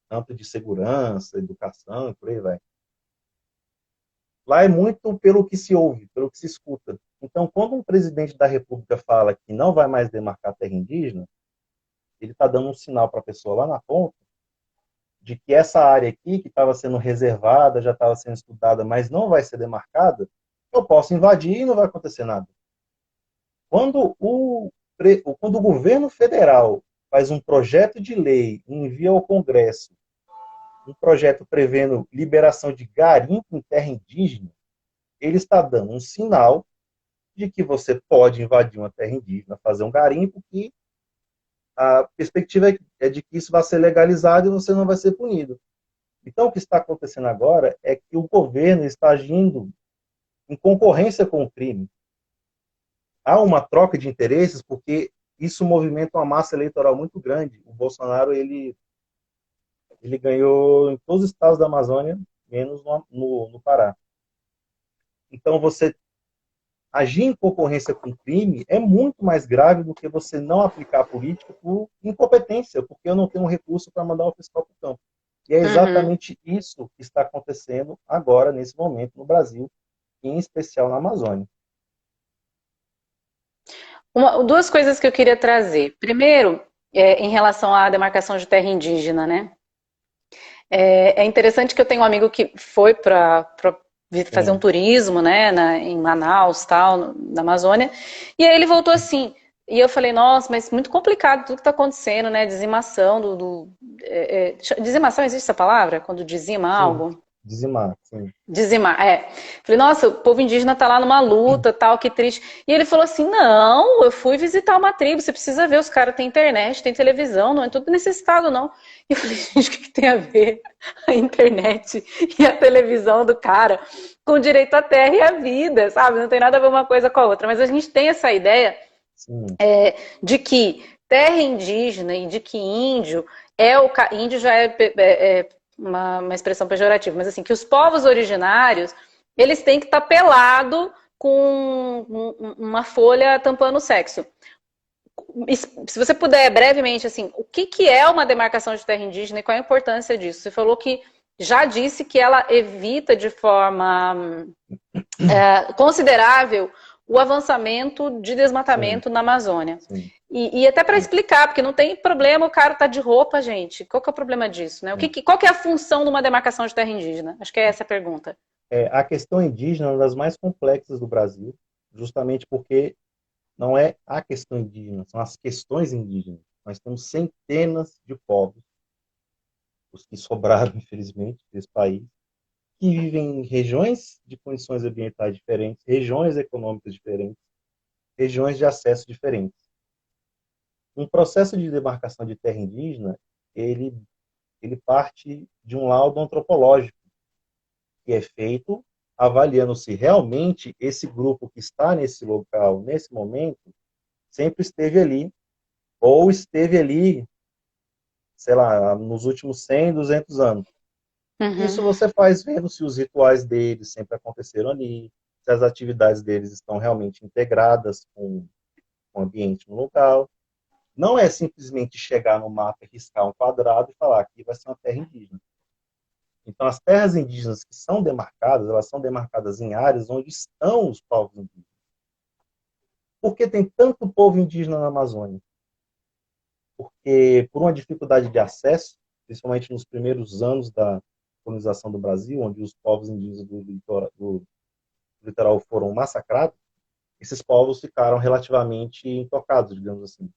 tanto de segurança, educação e por aí vai. Lá é muito pelo que se ouve, pelo que se escuta. Então, quando um presidente da República fala que não vai mais demarcar terra indígena, ele está dando um sinal para a pessoa lá na ponta de que essa área aqui, que estava sendo reservada, já estava sendo estudada, mas não vai ser demarcada, eu posso invadir e não vai acontecer nada. Quando quando o governo federal faz um projeto de lei e envia ao Congresso um projeto prevendo liberação de garimpo em terra indígena, ele está dando um sinal de que você pode invadir uma terra indígena, fazer um garimpo, que a perspectiva é de que isso vai ser legalizado e você não vai ser punido. Então, o que está acontecendo agora é que o governo está agindo em concorrência com o crime. Há uma troca de interesses porque isso movimenta uma massa eleitoral muito grande. O Bolsonaro, ele ganhou em todos os estados da Amazônia, menos no Pará. Então, você agir em concorrência com crime é muito mais grave do que você não aplicar a política por incompetência, porque eu não tenho um recurso para mandar o fiscal para o campo. E é Uhum. exatamente isso que está acontecendo agora, nesse momento, no Brasil, em especial na Amazônia. Duas coisas que eu queria trazer. Primeiro, em relação à demarcação de terra indígena, né? É interessante que eu tenho um amigo que foi para fazer um Sim, turismo, né, em Manaus, tal, na Amazônia, e aí ele voltou assim. E eu falei, nossa, mas muito complicado tudo que está acontecendo, né? Dizimação dizimação, existe essa palavra? Quando dizima sim, algo? dizimar, sim. Dizimar, é. Falei, nossa, o povo indígena tá lá numa luta, tal, que triste. E ele falou assim: não, eu fui visitar uma tribo, você precisa ver, os caras têm internet, tem televisão, não é tudo necessitado, não. E eu falei, gente, o que tem a ver a internet e a televisão do cara com direito à terra e à vida, sabe? Não tem nada a ver uma coisa com a outra. Mas a gente tem essa ideia Sim, de que terra indígena e de que índio índio já é uma expressão pejorativa, mas assim, que os povos originários, eles têm que estar pelado com uma folha tampando o sexo. Se você puder, brevemente, assim, o que é uma demarcação de terra indígena e qual a importância disso? Você falou que já disse que ela evita de forma considerável o avançamento de sim, desmatamento na Amazônia. sim, E até para sim, explicar, porque não tem problema o cara tá de roupa, gente. Qual que é o problema disso, né? sim. Qual que é a função de uma demarcação de terra indígena? Acho que é essa a pergunta. A questão indígena é uma das mais complexas do Brasil, justamente porque não é a questão indígena, são as questões indígenas. Nós temos centenas de povos, os que sobraram, infelizmente, desse país, que vivem em regiões de condições ambientais diferentes, regiões econômicas diferentes, regiões de acesso diferentes. Um processo de demarcação de terra indígena, ele, ele parte de um laudo antropológico, que é feito avaliando se realmente esse grupo que está nesse local, nesse momento, sempre esteve ali, ou esteve ali, sei lá, nos últimos 100, 200 anos. Uhum. Isso você faz vendo se os rituais deles sempre aconteceram ali, se as atividades deles estão realmente integradas com o ambiente no local. Não é simplesmente chegar no mapa, riscar um quadrado e falar que vai ser uma terra indígena. Então, as terras indígenas que são demarcadas, elas são demarcadas em áreas onde estão os povos indígenas. Por que tem tanto povo indígena na Amazônia? Porque, por uma dificuldade de acesso, principalmente nos primeiros anos da colonização do Brasil, onde os povos indígenas do litoral foram massacrados, esses povos ficaram relativamente intocados, digamos assim.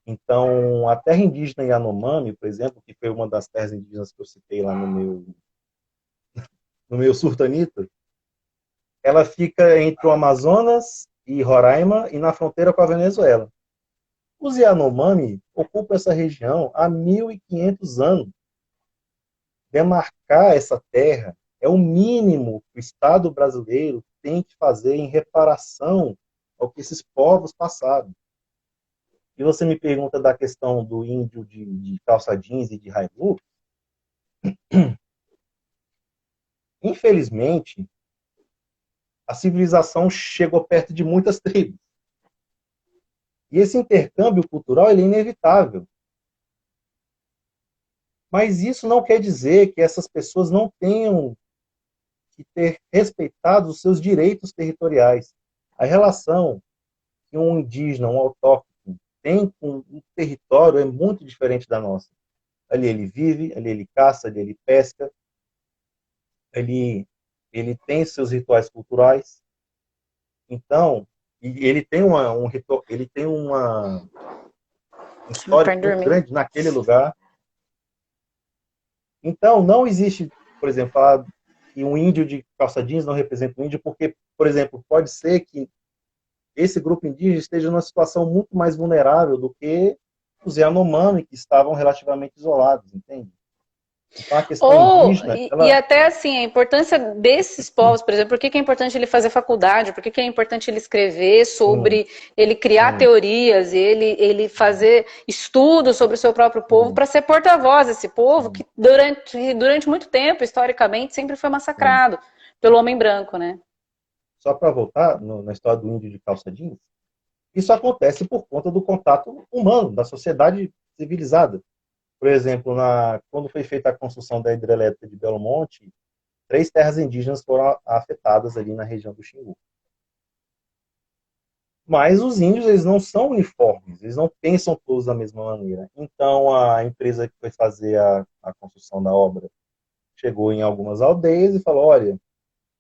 Então, a terra indígena Yanomami, por exemplo, que foi uma das terras indígenas que eu citei lá no meu Surtanita, ela fica entre o Amazonas e Roraima e na fronteira com a Venezuela. Os Yanomami ocupam essa região há 1.500 anos. Demarcar essa terra é o mínimo que o Estado brasileiro tem que fazer em reparação ao que esses povos passaram. E você me pergunta da questão do índio de calça jeans e de Hilux. Infelizmente, a civilização chegou perto de muitas tribos. E esse intercâmbio cultural ele é inevitável. Mas isso não quer dizer que essas pessoas não tenham que ter respeitado os seus direitos territoriais. A relação que um indígena, um autóctone, tem com o território é muito diferente da nossa. Ali ele vive, ali ele caça, ali ele pesca, ali ele tem seus rituais culturais. Então, e ele tem ele tem um Meu histórico pai muito dormiu. grande naquele lugar. Então, não existe, por exemplo, falar que um índio de calça jeans não representa um índio, porque, por exemplo, pode ser que esse grupo indígena esteja numa situação muito mais vulnerável do que os Yanomami, que estavam relativamente isolados, entende? Então, a questão Ou, indígena, e ela... até assim, a importância desses povos, por exemplo, por que que é importante ele fazer faculdade, por que que é importante ele escrever Sim, sobre, ele criar sim, teorias, ele fazer estudos sobre o seu próprio povo, sim, para ser porta-voz desse povo sim, que durante muito tempo, historicamente, sempre foi sim. massacrado pelo homem branco, né? Só para voltar na história do índio de calça jeans, isso acontece por conta do contato humano, da sociedade civilizada. Por exemplo, quando foi feita a construção da hidrelétrica de Belo Monte, 3 terras indígenas foram afetadas ali na região do Xingu. Mas os índios, eles não são uniformes, eles não pensam todos da mesma maneira. Então, a empresa que foi fazer a construção da obra chegou em algumas aldeias e falou, olha,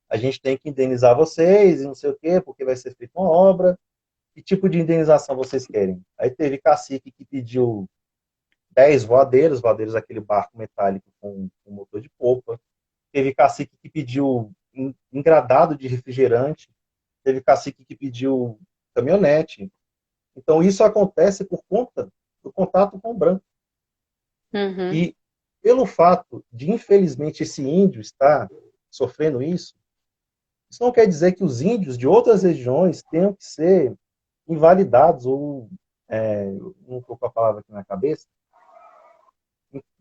a gente tem que indenizar vocês e não sei o quê, porque vai ser feita uma obra. Que tipo de indenização vocês querem? Aí teve cacique que pediu 10 voadeiros aquele barco metálico com motor de polpa. Teve cacique que pediu engradado de refrigerante. Teve cacique que pediu caminhonete. Então, isso acontece por conta do contato com o branco. Uhum. E pelo fato de, infelizmente, esse índio estar sofrendo isso, isso não quer dizer que os índios de outras regiões tenham que ser invalidados ou, não estou com a palavra aqui na cabeça,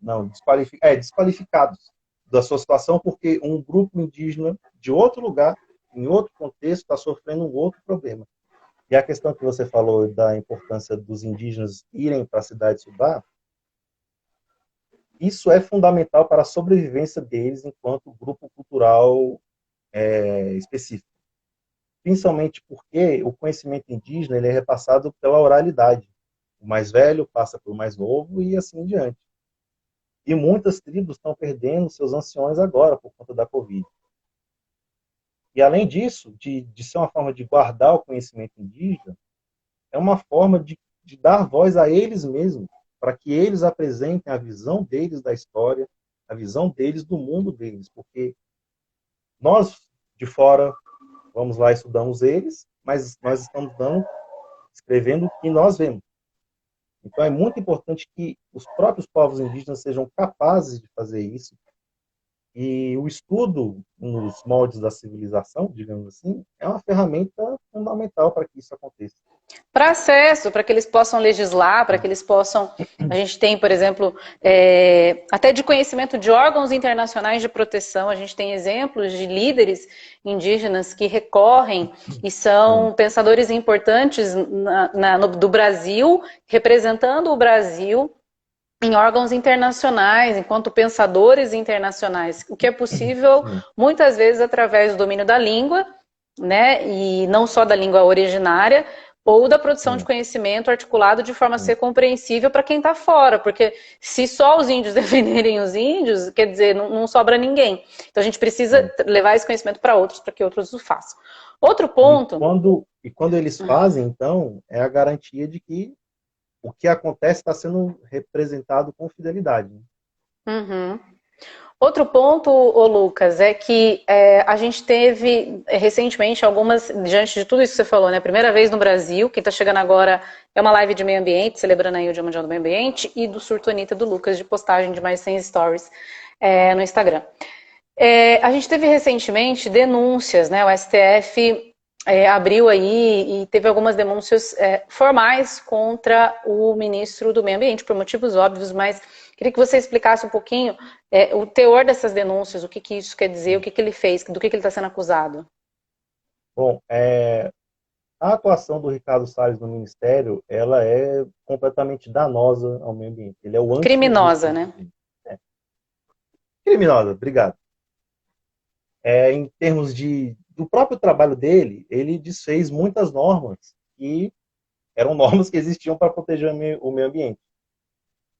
não, desqualificados da sua situação, porque um grupo indígena de outro lugar, em outro contexto, está sofrendo um outro problema. E a questão que você falou da importância dos indígenas irem para a cidade estudar, isso é fundamental para a sobrevivência deles enquanto grupo cultural específico. Principalmente porque o conhecimento indígena ele é repassado pela oralidade. O mais velho passa para o mais novo e assim em diante. E muitas tribos estão perdendo seus anciões agora por conta da Covid. E além disso, de ser uma forma de guardar o conhecimento indígena, é uma forma de dar voz a eles mesmos, para que eles apresentem a visão deles da história, a visão deles do mundo deles, porque nós de fora vamos lá estudamos eles, mas nós estamos escrevendo o que nós vemos. Então é muito importante que os próprios povos indígenas sejam capazes de fazer isso. E o estudo nos moldes da civilização, digamos assim, é uma ferramenta fundamental para que isso aconteça. Para acesso, para que eles possam legislar, para que eles possam. A gente tem, por exemplo, até de conhecimento de órgãos internacionais de proteção, a gente tem exemplos de líderes indígenas que recorrem e são Sim, pensadores importantes do Brasil, representando o Brasil em órgãos internacionais, enquanto pensadores internacionais, o que é possível sim, muitas vezes através do domínio da língua, né, e não só da língua originária, ou da produção de sim, conhecimento articulado de forma a sim, ser compreensível para quem está fora, porque se só os índios defenderem os índios, quer dizer, não sobra ninguém. Então a gente precisa sim. levar esse conhecimento para outros, para que outros o façam. Outro E ponto. quando eles fazem, então, é a garantia de que o que acontece está sendo representado com fidelidade. Né? Uhum. Outro ponto, ô Lucas, é que a gente teve recentemente algumas, diante de tudo isso que você falou, né? Primeira vez no Brasil, quem está chegando agora é uma live de meio ambiente, celebrando aí o Dia Mundial do Meio Ambiente, e do Surto Anitta do Lucas, de postagem de mais 100 stories no Instagram. A gente teve recentemente denúncias, né? O STF abriu aí e teve algumas denúncias formais contra o ministro do Meio Ambiente, por motivos óbvios, mas queria que você explicasse um pouquinho o teor dessas denúncias, o que, que isso quer dizer, o que, que ele fez, do que ele está sendo acusado. Bom, a atuação do Ricardo Salles no Ministério, ela é completamente danosa ao meio ambiente. Ele é o anti-ministro Criminosa, do meio né? ambiente. Criminosa, obrigado. Em termos do próprio trabalho dele, ele desfez muitas normas que eram normas que existiam para proteger o meio ambiente.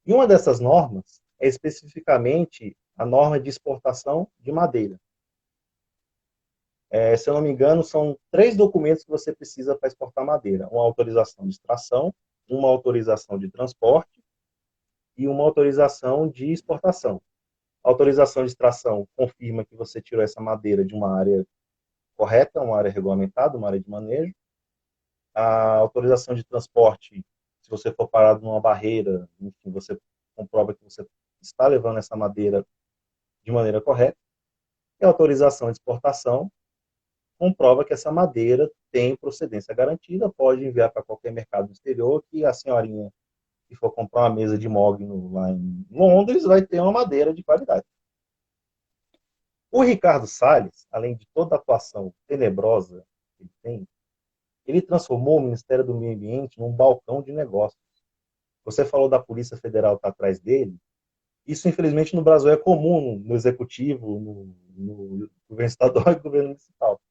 E uma dessas normas é especificamente a norma de exportação de madeira. Se eu não me engano, são 3 documentos que você precisa para exportar madeira: uma autorização de extração, uma autorização de transporte e uma autorização de exportação. A autorização de extração confirma que você tirou essa madeira de uma área correta, uma área regulamentada, uma área de manejo. A autorização de transporte, se você for parado numa barreira, enfim, você comprova que você está levando essa madeira de maneira correta. E a autorização de exportação comprova que essa madeira tem procedência garantida, pode enviar para qualquer mercado do exterior, que a senhorinha que for comprar uma mesa de mogno lá em Londres vai ter uma madeira de qualidade. O Ricardo Salles, além de toda a atuação tenebrosa que ele tem, ele transformou o Ministério do Meio Ambiente num balcão de negócios. Você falou da Polícia Federal estar atrás dele. Isso, infelizmente, no Brasil é comum no executivo, no governo estadual e no governo municipal.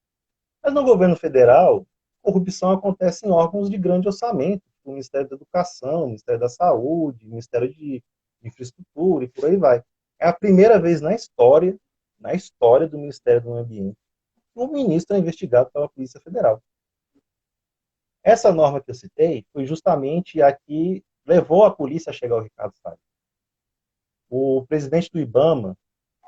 Mas no governo federal, corrupção acontece em órgãos de grande orçamento, o Ministério da Educação, o Ministério da Saúde, o Ministério de Infraestrutura e por aí vai. É a primeira vez na história do Ministério do Meio Ambiente, que um ministro é investigado pela Polícia Federal. Essa norma que eu citei foi justamente a que levou a polícia a chegar ao Ricardo Salles. O presidente do IBAMA,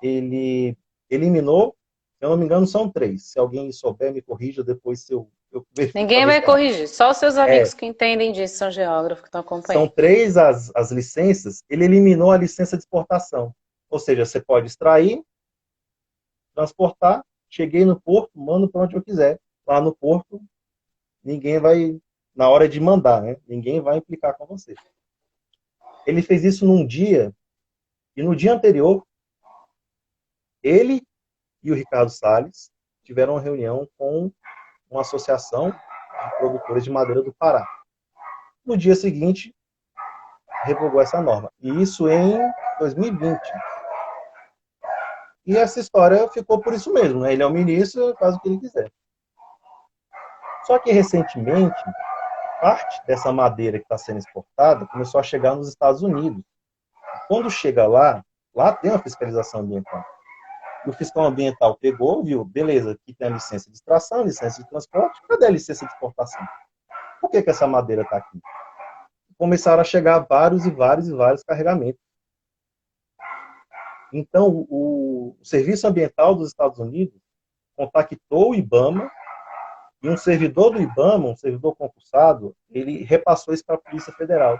ele eliminou, se eu não me engano, são 3. Se alguém souber, me corrija depois se eu verifico para Ninguém ver vai se é errado. corrigir, só os seus amigos que entendem disso, são geógrafos que estão São acompanhando. 3 as licenças, ele eliminou a licença de exportação. Ou seja, você pode extrair, transportar, cheguei no porto, mando para onde eu quiser. Lá no porto, ninguém vai, na hora de mandar, né? Ninguém vai implicar com você. Ele fez isso num dia, e no dia anterior, ele e o Ricardo Salles tiveram uma reunião com uma associação de produtores de madeira do Pará. No dia seguinte, revogou essa norma. E isso em 2020. E essa história ficou por isso mesmo, né? Ele é o ministro, faz o que ele quiser. Só que recentemente, parte dessa madeira que está sendo exportada começou a chegar nos Estados Unidos. Quando chega lá tem uma fiscalização ambiental. E o fiscal ambiental pegou, viu, beleza, aqui tem a licença de extração, a licença de transporte, cadê a licença de exportação? Por que essa madeira está aqui? Começaram a chegar vários e vários e vários carregamentos. Então, o Serviço Ambiental dos Estados Unidos contactou o IBAMA e um servidor do IBAMA, um servidor concursado, ele repassou isso para a Polícia Federal.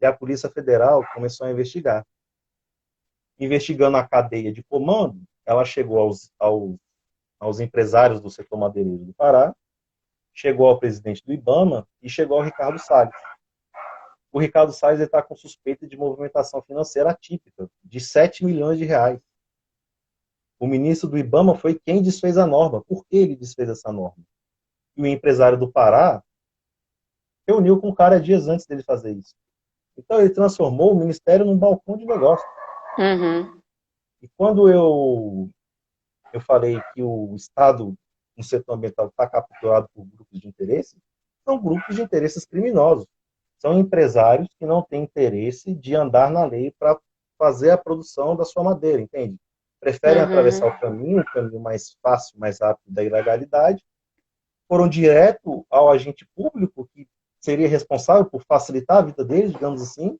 E a Polícia Federal começou a investigar. Investigando a cadeia de comando, ela chegou aos empresários do setor madeireiro do Pará, chegou ao presidente do IBAMA e chegou ao Ricardo Salles. O Ricardo Salles está com suspeita de movimentação financeira atípica, de 7 milhões de reais. O ministro do IBAMA foi quem desfez a norma. Por que ele desfez essa norma? E o empresário do Pará reuniu com o cara dias antes dele fazer isso. Então ele transformou o ministério num balcão de negócio. Uhum. E quando eu falei que o Estado no setor ambiental está capturado por grupos de interesse, são grupos de interesses criminosos. São empresários que não têm interesse de andar na lei para fazer a produção da sua madeira, entende? Preferem atravessar o caminho mais fácil, mais rápido da ilegalidade, foram direto ao agente público, que seria responsável por facilitar a vida deles, digamos assim,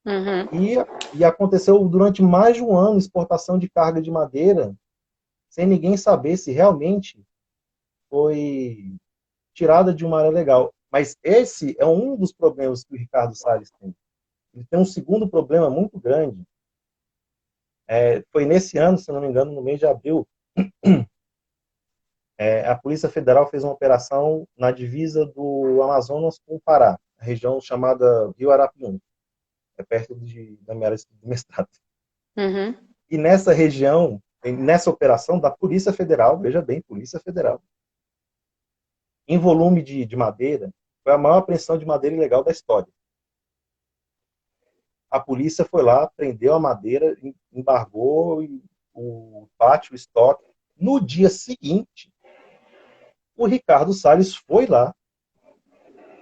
Uhum. e aconteceu durante mais de um ano exportação de carga de madeira, sem ninguém saber se realmente foi tirada de uma área legal. Mas esse é um dos problemas que o Ricardo Salles tem. Ele tem um segundo problema muito grande. Foi nesse ano, se não me engano, no mês de abril, A Polícia Federal fez uma operação na divisa do Amazonas com o Pará, a região chamada Rio Arapiuns, é perto da minha área de mestrado. Uhum. E nessa região, nessa operação da Polícia Federal, veja bem, Polícia Federal, em volume de madeira, foi a maior apreensão de madeira ilegal da história. A polícia foi lá, prendeu a madeira, embargou o pátio, o estoque. No dia seguinte, o Ricardo Salles foi lá,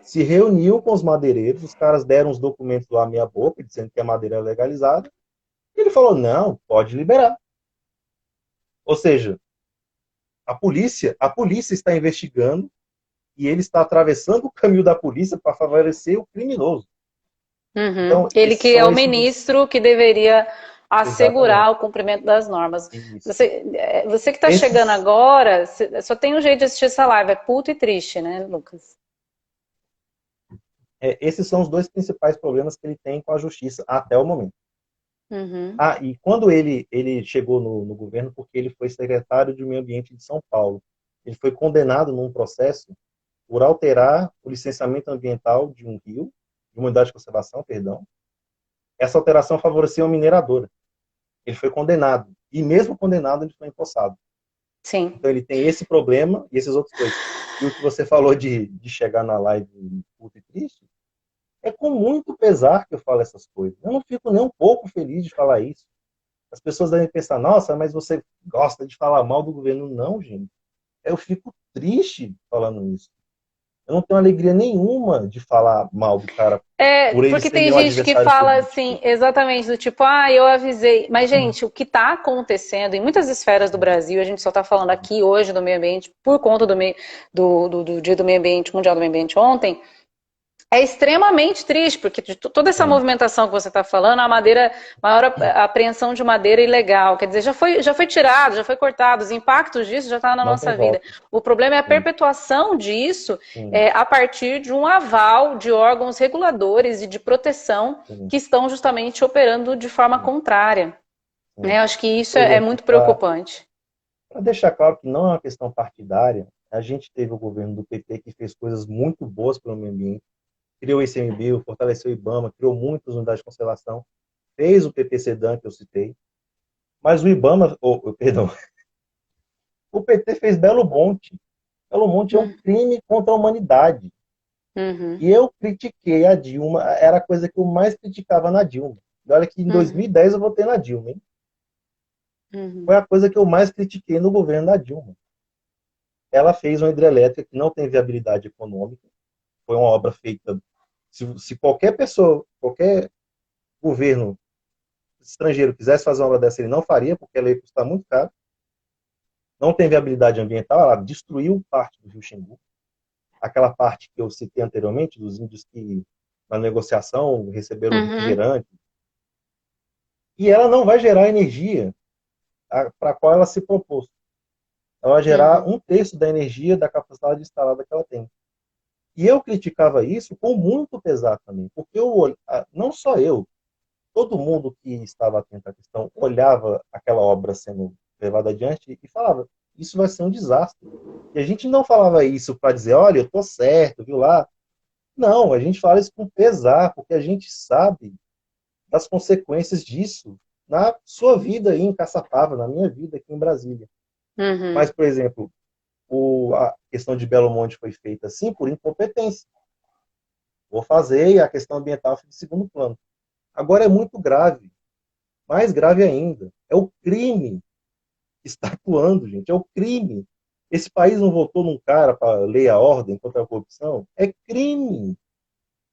se reuniu com os madeireiros, os caras deram os documentos lá meia boca, dizendo que a madeira é legalizada, e ele falou, não, pode liberar. Ou seja, a polícia está investigando e ele está atravessando o caminho da polícia para favorecer o criminoso. Uhum. Então, Ele esses que é são o esses... ministro que deveria Exatamente. assegurar o cumprimento das normas. Isso. Você que está chegando Esses, agora, só tem um jeito de assistir essa live, é puto e triste, né, Lucas? esses são os dois principais problemas que ele tem com a justiça até o momento. Uhum. E quando ele chegou no governo, porque ele foi secretário de Meio Ambiente de São Paulo, ele foi condenado num processo por alterar o licenciamento ambiental de um rio, de uma unidade de conservação, perdão. Essa alteração favoreceu a mineradora. Ele foi condenado. E mesmo condenado, ele foi empossado. Sim. Então ele tem esse problema e esses outros dois. E o que você falou de chegar na live puto e triste, é com muito pesar que eu falo essas coisas. Eu não fico nem um pouco feliz de falar isso. As pessoas devem pensar, nossa, mas você gosta de falar mal do governo. Não, gente. Eu fico triste falando isso. Eu não tenho alegria nenhuma de falar mal do cara É, por ele porque ser tem meu gente que adversário fala assim, político. exatamente, do tipo, eu avisei. Mas, gente, o que está acontecendo em muitas esferas do Brasil, a gente só está falando aqui hoje do meio ambiente, por conta do Dia do Meio Ambiente, Mundial do Meio Ambiente ontem, é extremamente triste, porque de toda essa Sim, movimentação que você está falando, a madeira, maior apreensão de madeira ilegal, quer dizer, já foi tirado, já foi cortado, os impactos disso já estão na não tem nossa vida. volta. O problema é a Sim, perpetuação disso sim, a partir de um aval de órgãos reguladores e de proteção sim, que estão justamente operando de forma sim, contrária. sim. Né? Eu acho que isso Por é exemplo, muito para preocupante. deixar claro que não é uma questão partidária, a gente teve o governo do PT que fez coisas muito boas pelo meio ambiente, criou o ICMBio, fortaleceu o IBAMA, criou muitas unidades de conservação, fez o PPCDAN, que eu citei, mas o IBAMA, perdão, o PT fez Belo Monte. Belo Monte é um crime contra a humanidade. Uhum, E eu critiquei a Dilma, era a coisa que eu mais criticava na Dilma. E olha que em uhum, 2010 eu votei na Dilma, hein? uhum, Foi a coisa que eu mais critiquei no governo da Dilma. Ela fez uma hidrelétrica que não tem viabilidade econômica, foi uma obra feita. Se qualquer pessoa, qualquer governo estrangeiro quisesse fazer uma obra dessa, ele não faria, porque ela ia custar muito caro. Não tem viabilidade ambiental, ela destruiu parte do Rio Xingu. Aquela parte que eu citei anteriormente, dos índios que, na negociação, receberam uhum, refrigerante. E ela não vai gerar energia para a qual ela se propôs. Ela vai gerar uhum, um terço da energia da capacidade instalada que ela tem. E eu criticava isso com muito pesar também, porque não só eu, todo mundo que estava atento à questão olhava aquela obra sendo levada adiante e falava, isso vai ser um desastre. E a gente não falava isso para dizer, olha, eu estou certo, viu lá. Não, a gente fala isso com pesar, porque a gente sabe das consequências disso na sua vida aí em Caçapava, na minha vida aqui em Brasília. uhum, Mas, por exemplo, a questão de Belo Monte foi feita assim por incompetência. Vou fazer e a questão ambiental fica em segundo plano. Agora é muito grave, mais grave ainda. É o crime que está atuando, gente. É o crime. Esse país não votou num cara para ler a ordem contra a corrupção? É crime.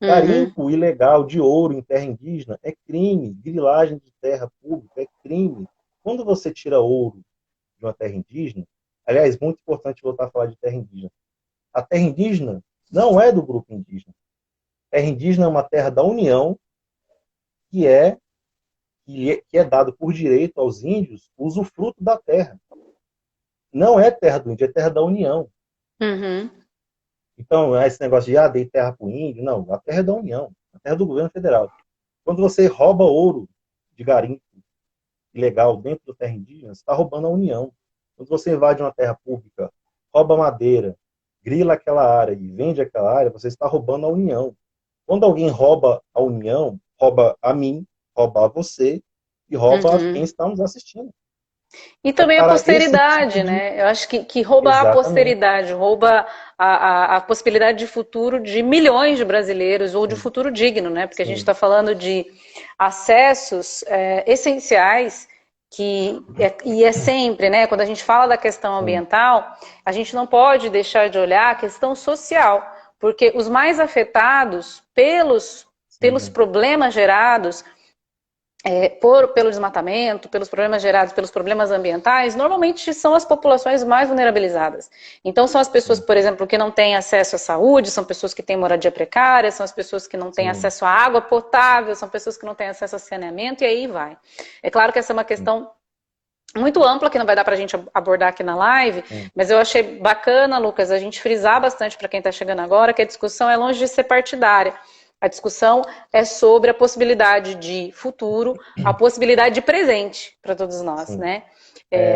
uhum, Garimpo ilegal de ouro em terra indígena é crime. Grilagem de terra pública é crime. Quando você tira ouro de uma terra indígena, aliás, muito importante voltar a falar de terra indígena. A terra indígena não é do grupo indígena. Terra indígena é uma terra da União que é dado por direito aos índios o usufruto da terra. Não é terra do índio, é terra da União. uhum. Então, esse negócio de dei terra para o índio, não, a terra é da União, a terra é do governo federal. Quando você rouba ouro de garimpo ilegal dentro da terra indígena, você está roubando a União. Quando você invade uma terra pública rouba madeira, grila aquela área e vende aquela área, você está roubando a União. Quando alguém rouba a União, rouba a mim, rouba a você e rouba a quem Uhum. está nos assistindo. E É também a para esse tipo posteridade, de... né? Eu acho que rouba a Exatamente. posteridade, rouba a possibilidade de futuro de milhões de brasileiros, ou de Sim, futuro digno, né? Porque a gente sim, está falando de acessos essenciais, e é sempre, né? Quando a gente fala da questão sim, ambiental, a gente não pode deixar de olhar a questão social, porque os mais afetados pelos sim. problemas gerados pelo desmatamento, pelos problemas gerados pelos problemas ambientais, normalmente são as populações mais vulnerabilizadas. Então, são as pessoas, Sim, por exemplo, que não têm acesso à saúde, são pessoas que têm moradia precária, são as pessoas que não têm sim, acesso à água potável, são pessoas que não têm acesso a saneamento, e aí vai. É claro que essa é uma sim, questão muito ampla, que não vai dar para a gente abordar aqui na live, sim, mas eu achei bacana, Lucas, a gente frisar bastante para quem está chegando agora que a discussão é longe de ser partidária. A discussão é sobre a possibilidade de futuro, a possibilidade de presente para todos nós, sim. né?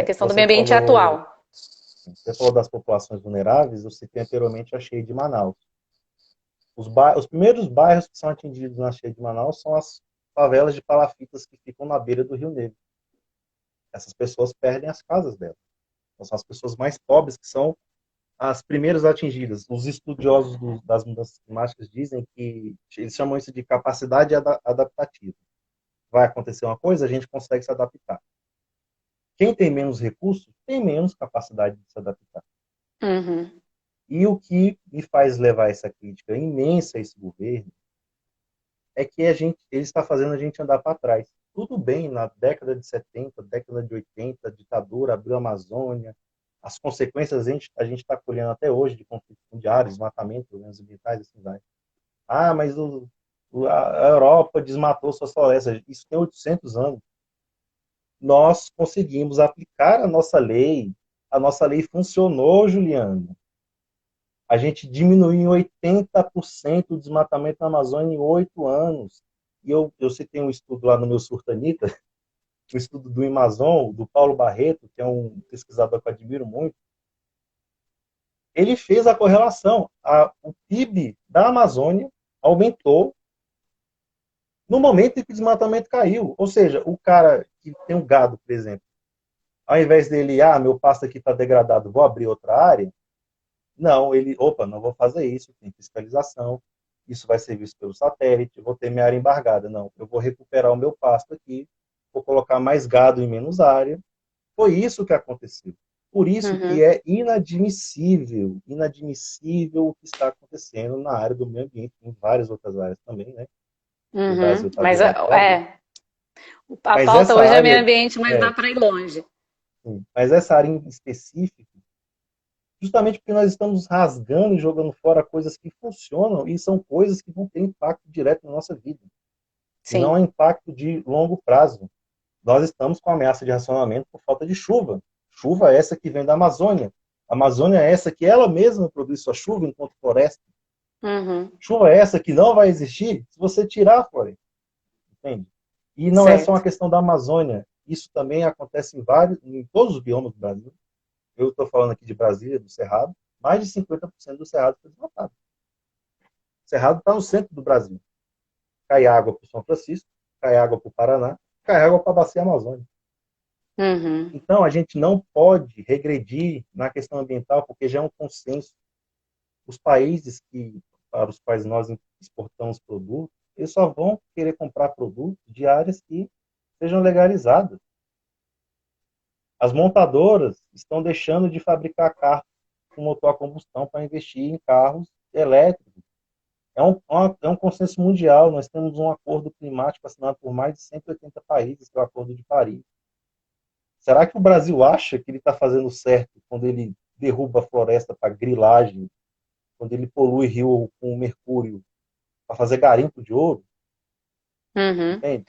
A questão do Você meio ambiente é falou, atual. você falou das populações vulneráveis, eu citei anteriormente a Cheia de Manaus. Os primeiros bairros que são atingidos na Cheia de Manaus são as favelas de palafitas que ficam na beira do Rio Negro. Essas pessoas perdem as casas delas. Então, são as pessoas mais pobres que são as primeiras atingidas. Os estudiosos das mudanças climáticas dizem que eles chamam isso de capacidade adaptativa. Vai acontecer uma coisa, a gente consegue se adaptar. Quem tem menos recursos tem menos capacidade de se adaptar. Uhum. E o que me faz levar essa crítica imensa a esse governo é que ele está fazendo a gente andar para trás. Tudo bem, na década de 70, década de 80, a ditadura abriu a Amazônia, as consequências a gente está colhendo até hoje de conflitos mundiais, desmatamento, problemas ambientais, assim vai. Ah, mas a Europa desmatou suas florestas. Isso tem 800 anos. Nós conseguimos aplicar a nossa lei. A nossa lei funcionou, Juliano. A gente diminuiu em 80% o desmatamento na Amazônia em 8 anos. E eu citei um estudo lá no meu Surtanita, um estudo do Amazon, do Paulo Barreto, que é um pesquisador que eu admiro muito. Ele fez a correlação. O PIB da Amazônia aumentou no momento em que o desmatamento caiu. Ou seja, o cara que tem um gado, por exemplo, ao invés dele, meu pasto aqui está degradado, vou abrir outra área, não, não vou fazer isso, tem fiscalização, isso vai ser visto pelo satélite, vou ter minha área embargada. Não, eu vou recuperar o meu pasto aqui, vou colocar mais gado em menos área. Foi isso que aconteceu. Por isso que Uhum. é inadmissível, inadmissível o que está acontecendo na área do meio ambiente, em várias outras áreas também, né? E o Brasil Uhum. está Mas virado para isso. a Mas pauta essa hoje é meio área, ambiente, mas dá é, para ir longe. sim, mas essa área em específico, justamente porque nós estamos rasgando e jogando fora coisas que funcionam e são coisas que vão ter impacto direto na nossa vida. E não é Sim. impacto de longo prazo. Nós estamos com ameaça de racionamento por falta de chuva. Chuva é essa que vem da Amazônia. A Amazônia é essa que ela mesma produz sua chuva enquanto floresta. Uhum. Chuva é essa que não vai existir se você tirar a floresta. Entende? E não é só uma Certo. questão da Amazônia. Isso também acontece em todos os biomas do Brasil. Eu estou falando aqui de Brasília, do Cerrado. Mais de 50% do Cerrado foi desmatado. O Cerrado está no centro do Brasil. Cai água para o São Francisco, cai água para o Paraná, cai água para a Bacia Amazônica. Uhum. Então, a gente não pode regredir na questão ambiental, porque já é um consenso. Os países para os quais nós exportamos produtos, eles só vão querer comprar produtos de áreas que sejam legalizadas. As montadoras estão deixando de fabricar carros com motor a combustão para investir em carros elétricos. É um consenso mundial. Nós temos um acordo climático assinado por mais de 180 países, que é o Acordo de Paris. Será que o Brasil acha que ele está fazendo certo quando ele derruba a floresta para grilagem, quando ele polui rio com mercúrio para fazer garimpo de ouro? Uhum. Entende?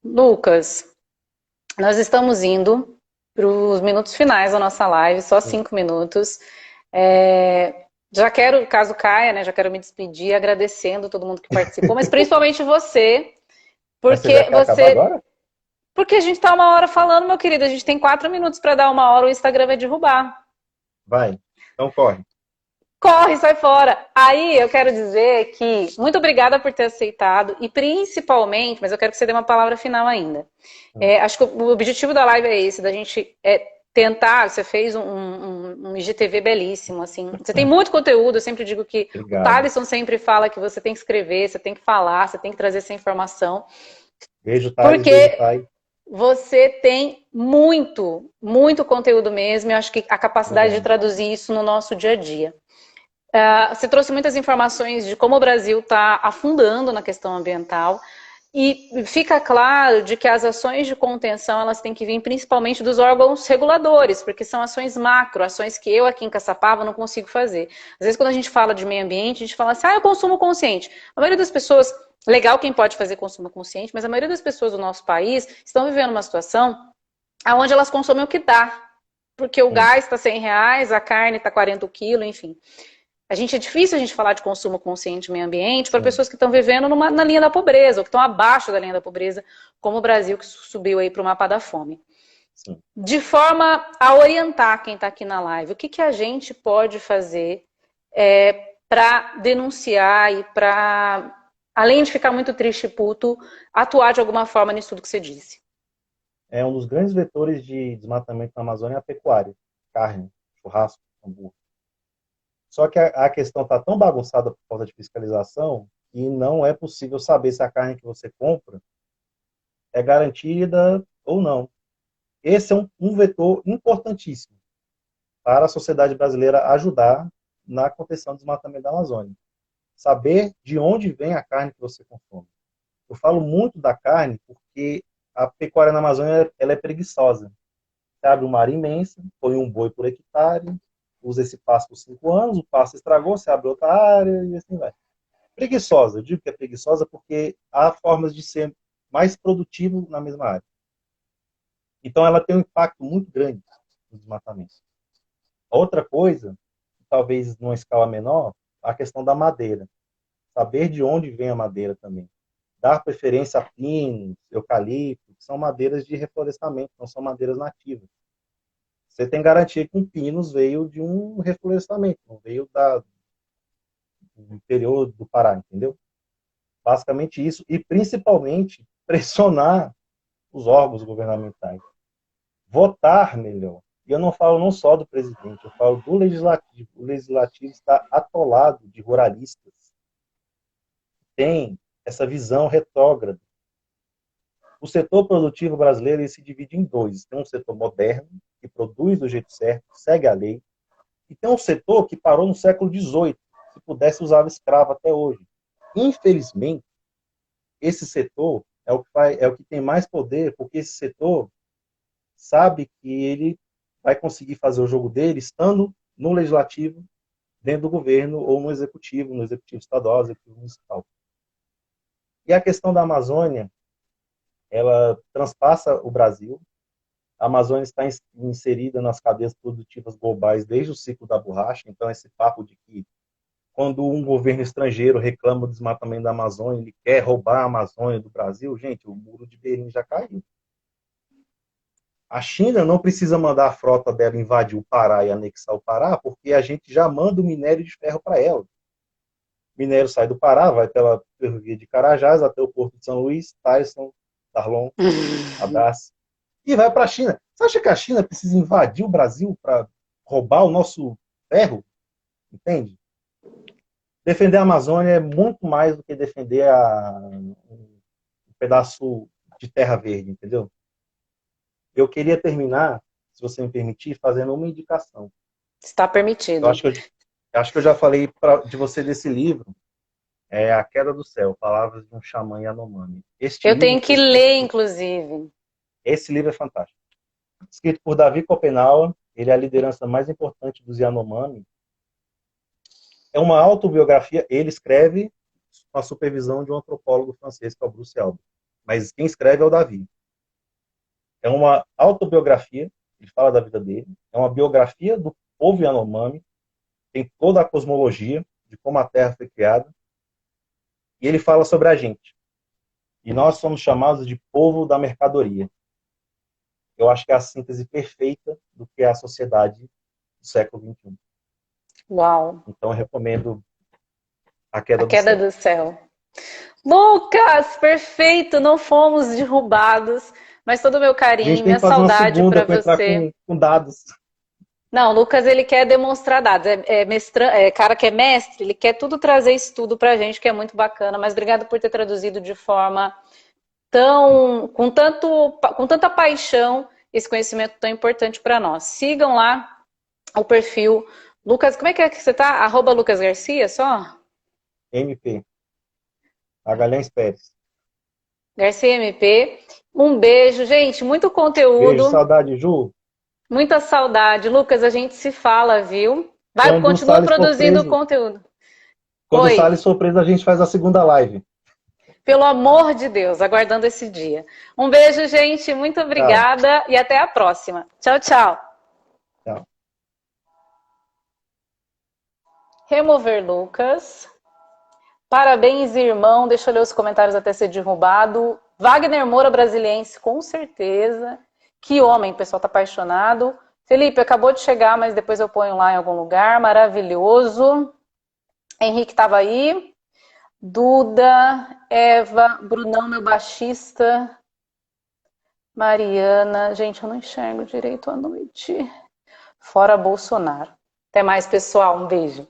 Lucas, nós estamos indo para os minutos finais da nossa live, só Sim. 5 minutos. Já quero, caso caia, né? Já quero me despedir agradecendo todo mundo que participou, mas principalmente você, Mas você já porque quer acabar você. agora? Porque a gente está 1 hora falando, meu querido. A gente tem 4 minutos para dar 1 hora, o Instagram vai derrubar. Vai. Então corre. Corre, sai fora. Aí eu quero dizer que muito obrigada por ter aceitado e principalmente, mas eu quero que você dê uma palavra final ainda. Acho que o objetivo da live é esse, da gente tentar. Você fez um IGTV belíssimo, assim. Você tem muito conteúdo. Eu sempre digo que o Obrigado. Thaleson sempre fala que você tem que escrever, você tem que falar, você tem que trazer essa informação, Beijo, Thales. Beijo, porque Thay. você tem muito, muito conteúdo mesmo. Eu acho que a capacidade de Obrigado. traduzir isso no nosso dia a dia. Você trouxe muitas informações de como o Brasil está afundando na questão ambiental e fica claro de que as ações de contenção elas têm que vir principalmente dos órgãos reguladores, porque são ações macro, ações que eu aqui em Caçapava não consigo fazer. Às vezes quando a gente fala de meio ambiente, a gente fala assim, eu consumo consciente. A maioria das pessoas, legal quem pode fazer consumo consciente, mas a maioria das pessoas do nosso país estão vivendo uma situação onde elas consomem o que dá, porque o Sim, gás está R$ 100, a carne está 40 quilos, enfim. É difícil a gente falar de consumo consciente e meio ambiente para sim, pessoas que estão vivendo na linha da pobreza, ou que estão abaixo da linha da pobreza, como o Brasil, que subiu aí para o mapa da fome. sim. De forma a orientar quem está aqui na live, o que a gente pode fazer para denunciar e para, além de ficar muito triste e puto, atuar de alguma forma nisso tudo que você disse? É um dos grandes vetores de desmatamento na Amazônia é a pecuária. Carne, churrasco, hambúrguer. Só que a questão está tão bagunçada por falta de fiscalização que não é possível saber se a carne que você compra é garantida ou não. Esse é um vetor importantíssimo para a sociedade brasileira ajudar na contenção do desmatamento da Amazônia. Saber de onde vem a carne que você consome. Eu falo muito da carne porque a pecuária na Amazônia ela é preguiçosa. Você abre uma área imensa, põe um boi por hectare, usa esse pasto por 5 anos, o pasto estragou, você abre outra área e assim vai. Preguiçosa, eu digo que é preguiçosa porque há formas de ser mais produtivo na mesma área. Então ela tem um impacto muito grande no desmatamento. Outra coisa, talvez numa escala menor, a questão da madeira. Saber de onde vem a madeira também. Dar preferência a pinos, eucalipto, que são madeiras de reflorestamento, não são madeiras nativas. Você tem garantia que um pinos veio de um reflorestamento, não veio do interior do Pará, entendeu? Basicamente isso. E principalmente pressionar os órgãos governamentais. Votar melhor. E eu não falo não só do presidente, eu falo do legislativo. O legislativo está atolado de ruralistas. Tem essa visão retrógrada. O setor produtivo brasileiro ele se divide em dois. Tem um setor moderno, que produz do jeito certo, segue a lei, e tem um setor que parou no século XVIII, se pudesse usar escravo até hoje. Infelizmente, esse setor é o que tem mais poder, porque esse setor sabe que ele vai conseguir fazer o jogo dele estando no legislativo, dentro do governo, ou no executivo estadual, no executivo municipal. E a questão da Amazônia, ela transpassa o Brasil. A Amazônia está inserida nas cadeias produtivas globais desde o ciclo da borracha, então esse papo de que quando um governo estrangeiro reclama do desmatamento da Amazônia, ele quer roubar a Amazônia do Brasil, gente, o muro de Berlim já caiu. A China não precisa mandar a frota dela invadir o Pará e anexar o Pará, porque a gente já manda o minério de ferro para ela. O minério sai do Pará, vai pela ferrovia de Carajás até o porto de São Luís, Tyson, Tarlon, abraço, e vai para a China. Você acha que a China precisa invadir o Brasil para roubar o nosso ferro? Entende? Defender a Amazônia é muito mais do que defender um pedaço de terra verde, entendeu? Eu queria terminar, se você me permitir, fazendo uma indicação. Está Eu permitido. acho que eu já falei de você desse livro, é A Queda do Céu, Palavras de um Xamã Yanomami. Eu tenho que ler, inclusive. Esse livro é fantástico. Escrito por Davi Copenau, ele é a liderança mais importante dos Yanomami. É uma autobiografia, ele escreve com a supervisão de um antropólogo francês, que é o Bruce Albert. Mas quem escreve é o Davi. É uma autobiografia, ele fala da vida dele, é uma biografia do povo Yanomami, tem toda a cosmologia de como a Terra foi criada, e ele fala sobre a gente. E nós somos chamados de povo da mercadoria. Eu acho que é a síntese perfeita do que é a sociedade do século XXI. Uau! Então, eu recomendo A A Queda do Queda Céu. do Céu. Lucas, perfeito! Não fomos derrubados, mas todo o meu A gente carinho, tem minha que fazer uma saudade segunda para para entrar você. com dados. Não, o Lucas, ele quer demonstrar dados. Cara que é mestre, ele quer tudo trazer estudo pra gente, que é muito bacana. Mas obrigado por ter traduzido de forma com tanta paixão esse conhecimento tão importante para nós. Sigam lá o perfil Lucas. Como é que você tá? Arroba Lucas Garcia, só? MP, Magalhães Pérez. Garcia MP. Um beijo, gente. Muito Beijo, conteúdo, saudade, Ju. muita saudade. Lucas, a gente se fala, viu? Vai, Quando o continua Salles for produzindo preso, conteúdo. quando o Oi. Salles for preso, a gente faz a segunda live. Pelo amor de Deus, aguardando esse dia. Um beijo, gente. Muito Tchau. obrigada e até a próxima. Tchau, tchau. Tchau. Remover Lucas. Parabéns, irmão. Deixa eu ler os comentários até ser derrubado. Wagner Moura, brasiliense, com certeza. Que homem, o pessoal tá apaixonado. Felipe, acabou de chegar, mas depois eu ponho lá em algum lugar. Maravilhoso. Henrique estava aí. Duda, Eva, Brunão, meu baixista. Mariana. Gente, eu não enxergo direito à noite. Fora Bolsonaro. Até mais, pessoal. Um beijo.